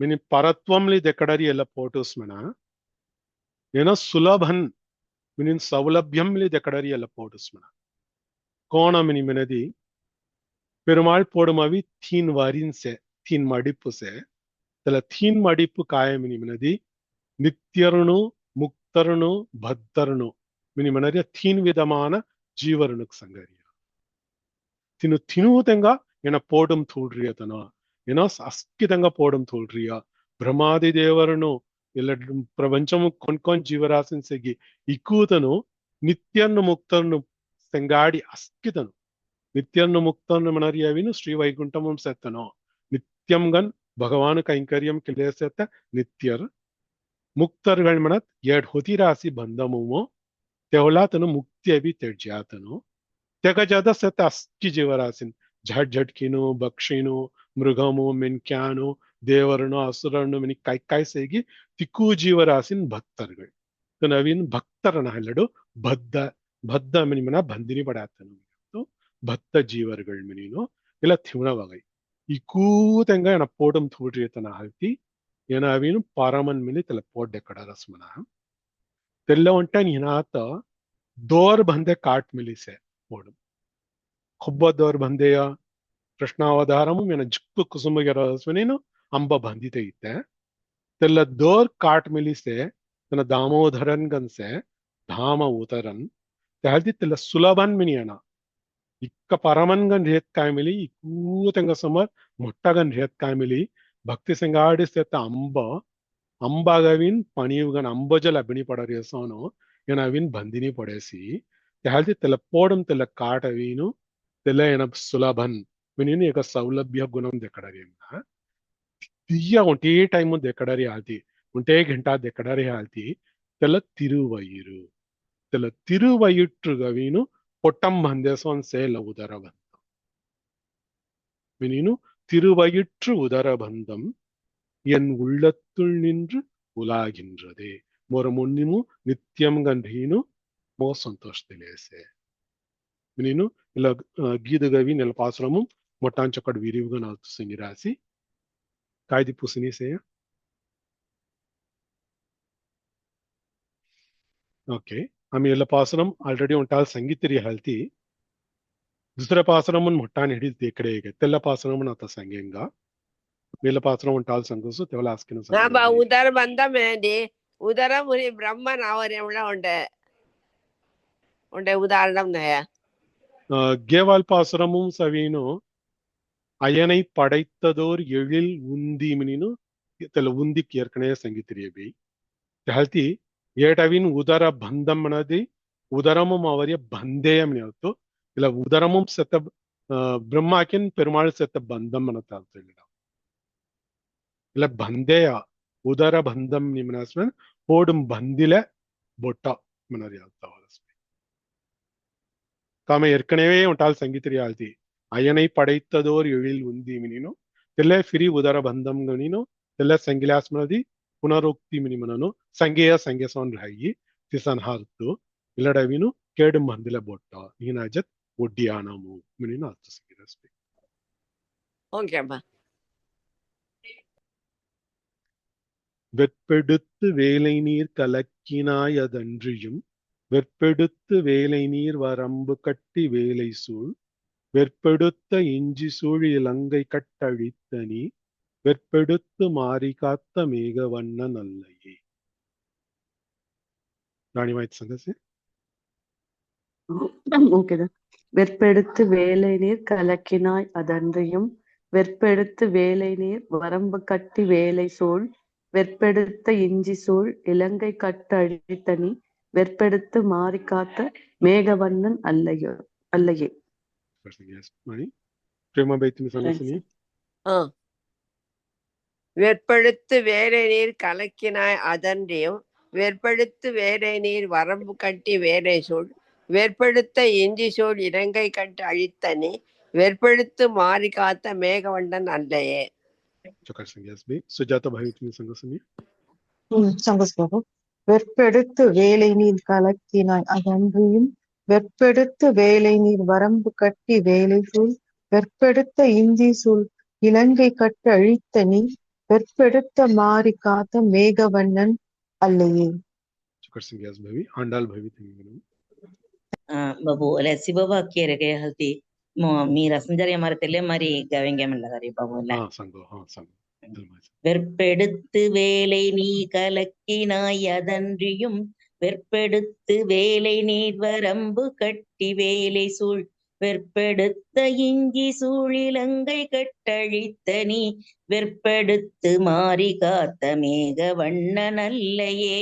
Speaker 1: மினி பரத்வம்லி దెక్కడరి ಎಲ್ಲ పోటుస్మన ఏనా సులభన్ మిని సౌలభ్యంలి దెక్కడరి ಎಲ್ಲ పోటుస్మన கோண மினி மினதி பெருமாள் போடுமவி தீன் வரின்சே தீன் மடிப்புசே தல தீன் மடிப்பு காயமினி மினதி நித்தியருணு முக்தருணு பத்தருணு மினி மினதி தீன் விதமான ஜீவருணுக்கு சங்கரியா தினு தினூதంగా என போடும் தூள்றியதனோ ஏன்னா அஸ்கிதంగా போடும் தூள்றியா பிரமாதி தேவருணு ಇಲ್ಲ ಪ್ರಪಂಚము ಕೊಂಡ್ಕೊಂಡ್ ಜೀವರಾಶಿನ ಸೆಗಿ ಇಕ್ಕೂತನು ನಿತ್ಯನ್ನು ಮುಕ್ತನ್ನು ಸಂಗಾಡಿ ಅಸ್ಕಿತನು ನಿತ್ಯನ್ನು ಮುಕ್ತನ್ನು ಮನರಿಯವಿನು ಶ್ರೀ ವೈಕುಂಠಮಂ ಸೆತ್ತನೋ ನಿತ್ಯಂ ಗನ್ ಭಗವಾನ್ ಕೈಂಕರ್ಯಂ ಕಿಲೇಸೆತ್ತ ನಿತ್ಯರ್ ಮುಕ್ತರ್ಗಳ ಮನತ್ ಎರಡ್ ಹೊತಿ ರಾಶಿ ಬಂಧಮುಮೋ ತೆವಲಾತನು ಮುಕ್ತಿ ಅಭಿ ತೆಡ್ಜಾತನು ತೆಗಜಾದ ಸೆತ್ತ ಅಸ್ಕಿ ಜೀವರಾಶಿನ್ ಝಟ್ ಝಟ್ಕಿನು ಬಕ್ಷಿನು ಮೃಗಮು ಮೆನ್ಕ್ಯಾನು ದೇವರನು ಅಸುರನು ಮಿನಿ ಕೈ ಸೇಗಿ ತಿಕ್ಕು ಜೀವರಾಶಿನ್ ಭಕ್ತರ್ಗಳು ನವೀನ್ ಭಕ್ತರನ ಹಲ್ಲಡು ಬದ್ಧ ಮಿನಿ ಮನ ಬಂದಿನಿ ಪಡಾತನು ಭಕ್ತ ಜೀವರ್ಗಳು ಮಿನಿನು ಇಲ್ಲ ತಿವಣವಗೈ ಈ ಕೂತಂಗ ಏನ ಪೋಟಂ ಥೂಡ್ರಿಯತನ ಹಲ್ತಿ ಏನ ಅವೀನು ಪಾರಮನ್ ಮಿನಿ ತಲ ಪೋಡ್ ಡೆಕ್ಕಡ ರಸ್ಮನ ತೆಲ್ಲ ಒಂಟನ್ ಹಿನಾತ ದೋರ್ ಬಂದೆ ಕಾಟ್ ಮಿಲಿಸೆ ಪೋಡು ಕೊಬ್ಬ ದೋರ್ ಬಂದೆಯ ಕೃಷ್ಣಾವತಾರಮು ಮೇನ ಜಿಕ್ಕು ಕುಸುಮಗೆರ ರಸ್ಮನೇನು ಅಂಬ ಬಂದಿತೆ ಇತ್ತೆ ತೆಲ್ಲ ದೋರ್ ಕಾಟ್ ಮಿಲಿಸೆ ತನ್ನ ದಾಮೋದರನ್ ಗನ್ಸೆ ಧಾಮ ಉತರನ್ ತೆಹಲ್ತಿ ತೆಲ್ಲ ಸುಲಭನ್ ಮಿನಿಯನ ಇಕ್ಕ ಪರಮನ್ಗನ್ ರೇತ್ ಕಾಯ್ಮಿಲಿ ಈ ಕೂತಂಗ ಸಮರ್ ಮೊಟ್ಟಗನ್ ರೇತ್ ಕಾಯ್ಮಿಲಿ ಭಕ್ತಿ ಸಂಗಾಡಿಸ್ತೆತ್ತ ಅಂಬಾಗವಿನ್ ಪಣಿಯುಗನ್ ಅಂಬಜಲ್ ಅಬಿಣಿ ಪಡರಿಯಸೋನು ಏನ ಅವಿನ್ ಬಂದಿನಿ ಪಡೆಸಿ ತೆಹಲ್ತಿ ತೆಲ್ಲ ಪೋಡಂ ತೆಲ್ಲ ಕಾಟ್ ಅವೀನು ತೆಲ್ಲ ಏನ ಸುಲಭನ್ ಮಿನಿನು ಏಕ ಸೌಲಭ್ಯ ಗುಣಂ ದೆಕ್ಕಡರಿಯನ್ನ ತಿಯ್ಯ ಒಂಟೇ ಟೈಮು ದೆಕ್ಕಡರಿ ಆಲ್ತಿ ಒಂಟೇ ಗಂಟಾ ದೆಕ್ಕಡರಿ ಆಲ್ತಿ ತೆಲ್ಲ ತಿರುವಯಿರು ತೆಲ್ಲ ತಿರುವಯಿಟ್ರು ಗವೀನು பொட்டம் பந்தேசோன் சேல உதரபந்தம் மினினு திருவயிற்று உதரபந்தம் என் உள்ளத்துள் நின்று உலாகின்றதே மொர முன்னிமு நித்தியம் கண்டீನು மோ సంతోషతిలేసే மினினு இல்ல గీదుగవి నెల పాసురము మొట్టాంచొక్కడు విరివుగా నాల్తు సింగి రాసి కాయిది పుసినిసేయ ఓకే आम्ही ಎಲ್ಲ ಪಾಸರಂ ಆಲ್ರೆಡಿ ಒಂಟಾಲ್ ಸಂಗೀತರಿ ಹಲ್ತಿ दुसऱ्या पासरमन मोठान हिडील तेकडे तेल्ला पासरमन आता संगेंगा मेला पासरम ಒಂಟಾಲ್ ಸಂಗಸು ತೆವಲ ಆಸ್ಕಿನ
Speaker 4: நாம உதர பந்தமேடி உதரமுனி பிரம்மன் அவர் எவ்வளோ உண்டே உதாரணம்
Speaker 1: கேவால் பாசுரமும் சவீனு அயனை படைத்ததோர் எழில் உந்தி மினினு त्याला उंदीक ஏற்கனவே संगीतरिये halti ఏటవిన్ ఉదర బంధం అనేది ఉదరమం అవరియ బంధేయం ಹೇಳ್ತು ಇಲ್ಲ ಉದರಮಂ ಸತ ಬ್ರಹ್ಮಾಕಿನ್ ಪೆರುಮಾಳ್ ಸತ ಬಂಧಂ ಅನ್ನತ ಹೇಳ್ತಿಲ್ಲ ಇಲ್ಲ ಬಂಧೇಯ ಉದರ ಬಂಧಂ ನಿಮನಸ್ಮನ್ ಓಡುಂ ಬಂದಿಲೆ ಬೊಟ್ಟ ಮನರಿ ಹೇಳ್ತಾವ தாம ஏற்கனவே உண்டால் சங்கீத்திரியாழ்த்தி அயனை படைத்ததோர் எழில் உந்தி மினினோ தெல்ல ஃபிரி உதர பந்தம் கணினோ தெல்ல சங்கிலாஸ்மனதி புனரோக்தி மினிமனನು ಸಂಗೇಯ ಸಂಗೇಸೋನ್ ರಾಯಿ ತಿಸನ್ ಹಾರ್ತು ಇಲ್ಲಡವಿನು ಕೇಡು ಮಂದಿಲ ಬೊಟ್ಟ ನೀನಾಜತ್ ಒಡ್ಡಿಯಾನಮು ಮಿನಿನ ಅರ್ಥ ಸಂಗೀರಸ್ಬಿ
Speaker 4: ஓகே அம்மா.
Speaker 1: வெற்பெடுத்து வேலை நீர் கலக்கினாய் அதன்றியும் வெற்பெடுத்து வேலை நீர் வரம்பு கட்டி வேலை சூழ் வெற்பெடுத்த இஞ்சி சூழ் இலங்கை கட்டழித்த நீ வெற்பெடுத்து மாறி காத்த மேக வண்ணன் அல்லையே. ராணிமாய்த்து சங்கசி
Speaker 2: ஓகேதான். வெற்பெடுத்து வேலை நீர் கலக்கினாய் அதன்றியும் வெற்பெடுத்து வேலை நீர் வரம்பு கட்டி வேலை சூழ் வெற்பெடுத்த இஞ்சி சூழ் இலங்கை கட்டழித்த நீ வெற்பெடுத்து மாறி காத்த மேகவண்ணன் அல்லையோ அல்லையே.
Speaker 1: பிரேமா பைத்தி சங்கசி
Speaker 4: வெற்பெடுத்து வேலை நீர் கலக்கினாய் அதன்றியும் வெற்பெடுத்து வேலை நீர் வரம்பு கட்டி வேலை சூழ் வெற்பெடுத்த இஞ்சி சூழ் இலங்கை கட்டு அழித்தனி வெற்பெடுத்து மாறி காத்த மேகவண்டன் அல்லையே.
Speaker 1: சுஜாதா பைத்தி சங்கசி
Speaker 3: சங்கஸ்லோகம். வெற்பெடுத்து வேலை நீர் கலக்கினாய் அதன்றியும் வெற்பெடுத்து வேலை நீர் வரம்பு கட்டி வேலை சூழ் வெற்பெடுத்த இஞ்சி சூழ் இலங்கை கட்டு அழித்த நீ வெற்பெடுத்த மாறி காத்த மேகவண்ணன் அல்லையே.
Speaker 1: ஆண்டாள் பவி
Speaker 6: बाबू अले शिववाक्य रे के हल्ती मी रसंजरी हमारे तेले मारी गावेंगे मन लगा रे बाबू अले வெற்பெடுத்து வேலை நீ கலக்கினாய் அதன்றியும் வெற்பெடுத்து வேலை நீர் வரம்பு கட்டி வேலை சூழ் வெற்பெடுத்த இஞ்சி சூழிலங்கை கட்டழித்த நீ வெற்பெடுத்து மாறி காத்த மேக வண்ணன் அல்லையே.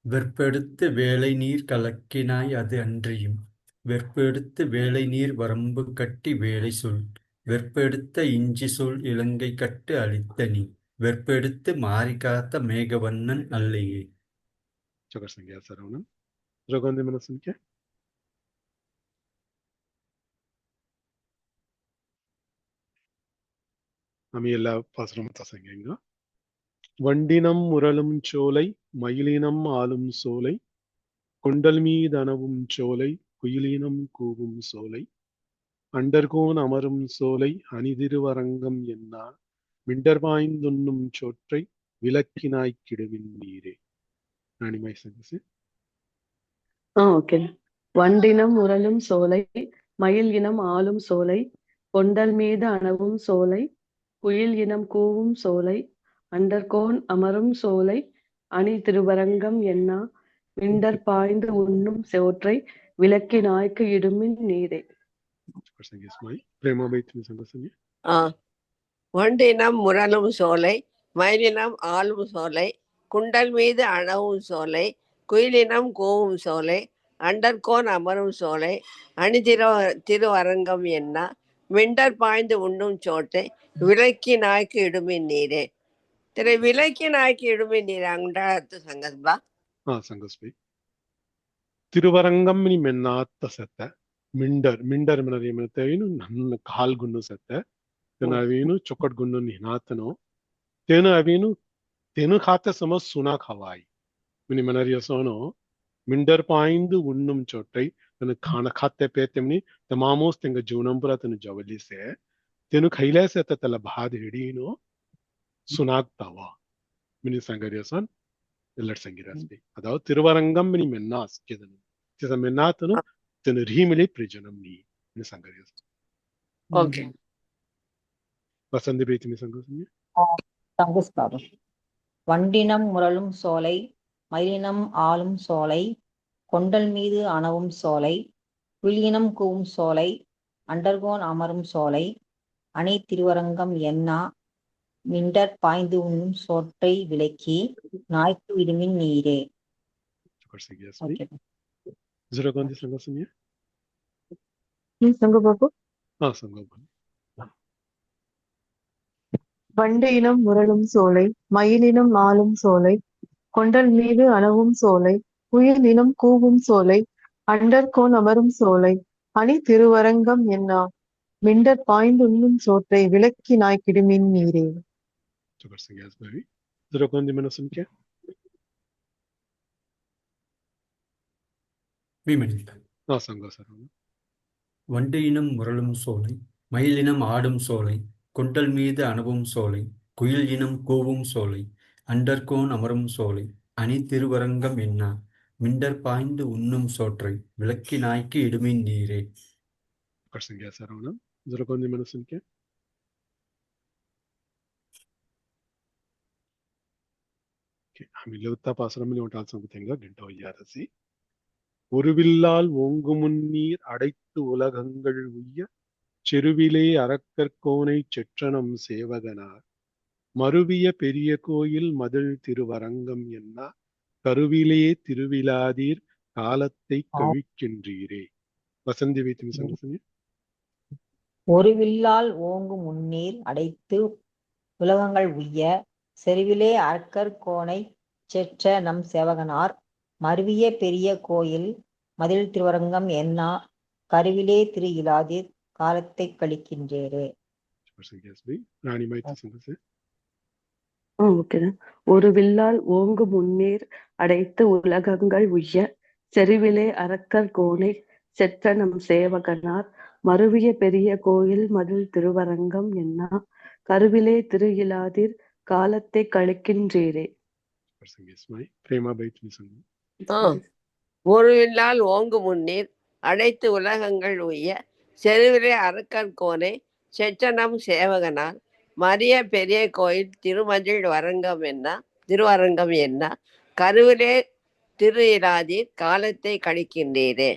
Speaker 5: வெற்பெடுத்து வேலை நீர் கலக்கினாய் அது அன்றியும் வெற்பெடுத்து வேலை நீர் வரம்பு கட்டி வேலை சொல் வெற்பெடுத்த இஞ்சி சொல் இலங்கை கட்டு அழித்த நீ வெற்பெடுத்து மாறி காத்த மேகவண்ணன் அல்லையே.
Speaker 1: நம்ம எல்லா பாசுரமும் தசங்க. வண்டினம் முரளும் சோலை மயிலினம் ஆளும் சோலை கொண்டல் மீதனவும் சோலை குயிலினம் கூவும் சோலை அண்டர்கோன் அமரும் சோலை அணிதிருவரங்கம் என்னா மிண்டர்வாய்ந்துண்ணும் சோற்றை விளக்கினாய் கிடுவின் நீரே. ராணிமாய் சங்கசி
Speaker 2: ஓகே. வண்டினம் முரளும் சோலை மயில் இனம் ஆளும் சோலை கொண்டல் மீது அணவும் சோலை குயில் இனம் கூவும் சோலை அண்டர்கோன் அமரும் சோலை அணி திருவரங்கம் என்னா மிண்டர் பாய்ந்து உண்ணும் சோற்றை விளக்கி நாய்க்கு இடுமின் நீரே.
Speaker 4: வண்டினம் முரளும் சோலை மயிலினம் ஆளும் சோலை குண்டல் மீது அணவும் சோலை குயிலினம் கூவும் சோலை அண்டர்கோன் அமரும் சோலை அணி திருவரங்கம் என்ன மிண்டர் பாய்ந்து உண்ணும் சோற்றை விளக்கி நாய்க்கு இடுமின் நீரே. திரு விளக்கி நாய்க்கு இடுமின் நீரே அங்காத்து சங்கஸ்பா
Speaker 1: சங்கஸ்பை ತಿರುವರಂಗಂ ಮೆನ್ನಾತ್ತ ಸತ್ತ ಮಿಂಡರ್ ಮಿಂಡರ್ ಮನರೇನು ನನ್ನ ಕಾಲ್ಗುನ್ನು ಸತ್ತ ತೆನ ಅವೇನು ಚೊಕ್ಕಟ್ ಗುನ್ನು ನಿನಾತನೋ ತೆನ ಅವೇನು ತೆನು ಖಾತ ಸಮ ಸುನಾ ಖವಾಯಿ ಮಿನಿ ಮನರಿಯಸೋನೋ ಮಿಂಡರ್ ಪಾಯಿಂದು ಉಣ್ಣುಂ ಚೊಟ್ಟೈ ತನ ಖಾನ ಖಾತೆ ಪೇತೆಮ್ನಿ ತಮಾಮೋಸ್ ತೆಂಗ ಜೀವನಂಪುರ ತನು ಜವಲಿಸೆ ತೆನು ಖೈಲೇಸೆ ತಲ ಬಾದ್ ಹಿಡೀನೋ ಸುನಾಗ್ತಾವ ಮಿನಿ ಸಂಗರಿಯಸನ್ ಎಲ್ಲರ ಸಂಗಿರಾಸ್ಬಿ ಅದಾವ ತಿರುವರಂಗಂ ಮಿನಿ ಮೆನ್ನಾಸ್ ಕೆದನು ತಿಸ ಮೆನ್ನಾತನು ತೆನು ರೀಮಿಲಿ ಪ್ರಿಜನಂ ನೀ ಸಂಗರಿಯಸ್.
Speaker 4: ஓகே.
Speaker 1: வசந்தி பேத்தி சங்கோசனி
Speaker 7: சங்குஸ்பாபம். வண்டினம் முரளும் சோலை மயிலினம் ஆளும் சோலை கொண்டல் மீது அணவும் சோலை, குயிலினம் கூவும் சோலை, அண்டர்கோன் அமரும் சோலை, அணை திருவரங்கம் என்னா, மிண்டற் பாய்ந்து உண்ணும் சோற்றை விலக்கி, நாய்க்கு விடுமின் நீரே.
Speaker 1: Okay. Zero kौन सी संगा सुनिए?
Speaker 3: சங்க பாபு.
Speaker 1: संगा बोल.
Speaker 3: வண்டு இனம் முரளும் சோலை, மயிலினம் ஆளும் சோலை, கொண்டல் மீது அணவும் சோலை, குயில் இனம் கூவும் சோலை, அண்டர்கோன் அமரும் சோலை, அணி திருவரங்கம் என்னா, மிண்டற் பாய்ந்துண்ணும் சோற்றை விலக்கி நாய்க்கிடுமின் நீரே.
Speaker 1: Zero कौन सी मैंने सुन क्या? संगा सर.
Speaker 5: வண்டு இனம் முரளும் சோலை, மயிலினம் ஆடும் சோலை, கொண்டல் மீது அணவும் சோலை, குயில் இனம் கூவும் சோலை, அண்டர்கோன் அமரும் சோலை, அணி திருவரங்கம் என்னா, மிண்டர் பாய்ந்து உண்ணும் சோற்றை விளக்கி நாய்க்கு இடுமின் நீரே.
Speaker 1: Zero कौन सी मैंने सुन क्या? हम लुत्ता पासरमिल उठाल संगतेंगा घंटा यारसी ஒருவில்லால் ஓங்கு முன்னீர் அடைத்து உலகங்கள் உய்ய செருவிலே அரக்கர்கோனை செற்றனம் சேவகனார் மருவிய பெரிய கோயில் மதில் திருவரங்கம் என்னா கருவிலே திருவிழாதீர் காலத்தை கழிக்கின்றீரே. வசந்தி வைத்து சொல்லுங்க.
Speaker 7: ஒரு வில்லால் ஓங்கு முன்னீர் அடைத்து உலகங்கள் உய்ய செருவிலே அரக்கர் கோனை செற்ற நம் சேவகனார் மருவிய பெரிய கோயில் மதில் திருவரங்கம் என்னா கருவிலே திரு இலாதீர் காலத்தை கழிக்கின்றேரே.
Speaker 2: ஒரு வில்லால் ஓங்கு முன்னீர் அடைத்து உலகங்கள் உய்ய செருவிலே அரக்கர் கோனை செற்ற நம் சேவகனார் மருவிய பெரிய கோயில் மதில் திருவரங்கம் என்னா கருவிலே திரு இலாதீர் காலத்தை கழிக்கின்றீரே.
Speaker 4: ஒரு வில்லால் ஓங்கு முன்னீர் அடைத்து உலகங்கள் உய்ய செருவிலே அரக்கர் கோனை செற்றனம் சேவகனார் மரிய பெரிய கோயில் திருமதில் திருவரங்கம் என்ன கருவிலே திரு இலாதீர் காலத்தை கழிக்கின்றீரே.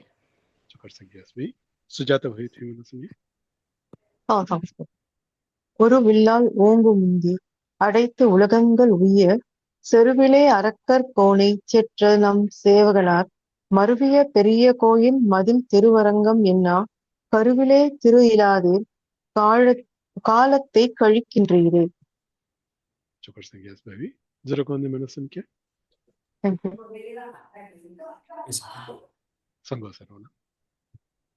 Speaker 3: ஒரு வில்லால் ஓங்கு முன்னீர் அடைத்து உலகங்கள் உய்ய செருவிலே அரக்கர் கோனை செற்ற நம் சேவகனார் மருவிய பெரிய கோயில் மதில் திருவரங்கம் என்னா கருவிலே திரு இலாதீர் காலத்தை கழிக்கின்றீரே.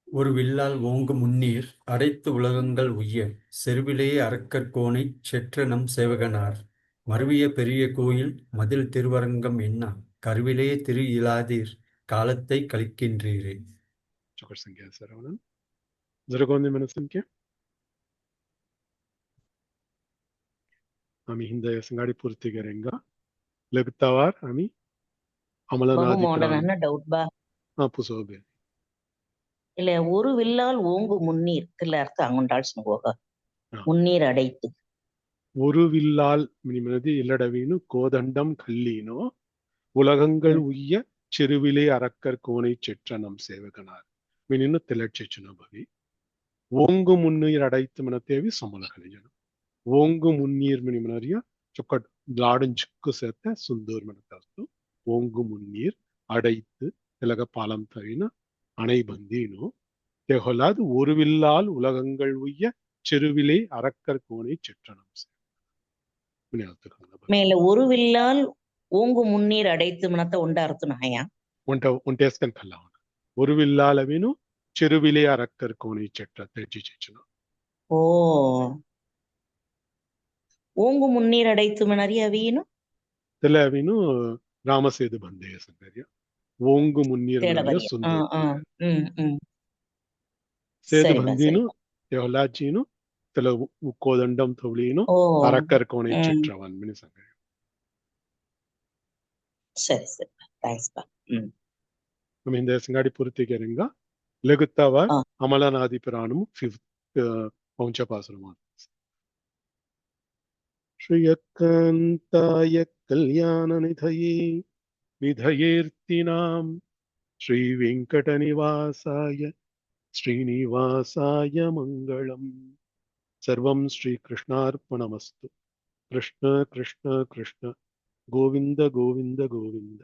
Speaker 5: ஒரு வில்லால் ஓங்கு முன்னீர் அடைத்து உலகங்கள் உய்ய செருவிலே அரக்கர் கோனை செற்ற நம் சேவகனார் மருவிய பெரிய கோயில் மதில் திருவரங்கம் என்னா கருவிலே திரு இலாதீர் காலத்தை கழிக்கின்றீரே.
Speaker 1: आम्ही हिंद संगाडी पूर्ती करेंगा लगतावार आम्ही
Speaker 6: அமலநாதி டவுட் பா
Speaker 1: पुसोबे
Speaker 6: இல்ல ஒரு வில்லால் ஓங்கு முன்னீர் இல்ல அர்த்தம் அங்குண்டாள் போக முன்னீர் அடைத்து
Speaker 1: ஒரு வில்லால் மினிமனதி இல்லடவீனு கோதண்டம் கல்லீனோ உலகங்கள் உய்ய చెరువిలే அரக்கர் கோனை செற்றனம் சேவகனார் மினின்னு திலட்சிச்சுன பவி ஓங்கு முன்னீர் அடைத்து மனத்தேவி சமல கலிஜனம் ஓங்கு முன்னீர் மினிமனரியா ಚೊಕ್ಕಟ್ ಲಾಡನ್ ಚಿಕ್ಕು ಸೇರ್ತೆ ಸುಂದೂರ್ ಮನತಾಸ್ತು ಓಂಗು ಮುನ್ನೀರ್ ಅಡೈத்து திலக பாலம் தவின அணை பந்தீனோ தெஹொலாது ஒருவில்லால் உலகங்கள் உய்ய செருவிலே அரக்கர் கோனை செற்றனம்
Speaker 6: மேல ஒரு வில்லால் ஓங்கு முன்னீர் அடைத்து மனத்தை உண்ட அர்த்தனாயா
Speaker 1: உண்டேஸ்கன் கல்லா ஒரு வில்லால் அவினு చెరువిలే அரக்கர் கோனை செற்ற தெரிஞ்சு செச்சுனா
Speaker 6: ஓ ஓங்கு முன்னீர் அடைத்து மனரி அவியனு
Speaker 1: தெல அவினு ராமசேது பந்தேய சங்கரிய ஓங்கு முன்னீர் ಸೇದು ಬಂದೀನು ತೆಹೊಲಾಚೀನು ತೆಲ ಕೋದಂಡಂ ತವಳೀನು அரக்கர் கோனை செற்றவன் மினி சங்கரிய
Speaker 6: சரி சரி தேங்க்ஸ் பா
Speaker 1: நம்ம இந்த ಸಂಗಾಡಿ ಪೂರ್ತಿ ಕರೆಂಗ ಲಗುತ್ತವ ಅಮಲನಾದಿ ಪುರಾಣಂ 5th ಪೌಂಚ ಪಾಸುರಮ ಶ್ರೀಯಕಾಂತಾಯ ಕಲ್ಯಾಣ ನಿಧಯೇ ನಿಧಯೇರ್ತಿನಾಂ श्रीवेङ्कटनिवासाय श्रीनिवासाय मङ्गलम्। सर्वं श्रीकृष्णार्पणमस्तु। कृष्ण कृष्ण कृष्ण गोविन्द गोविन्द गोविन्द।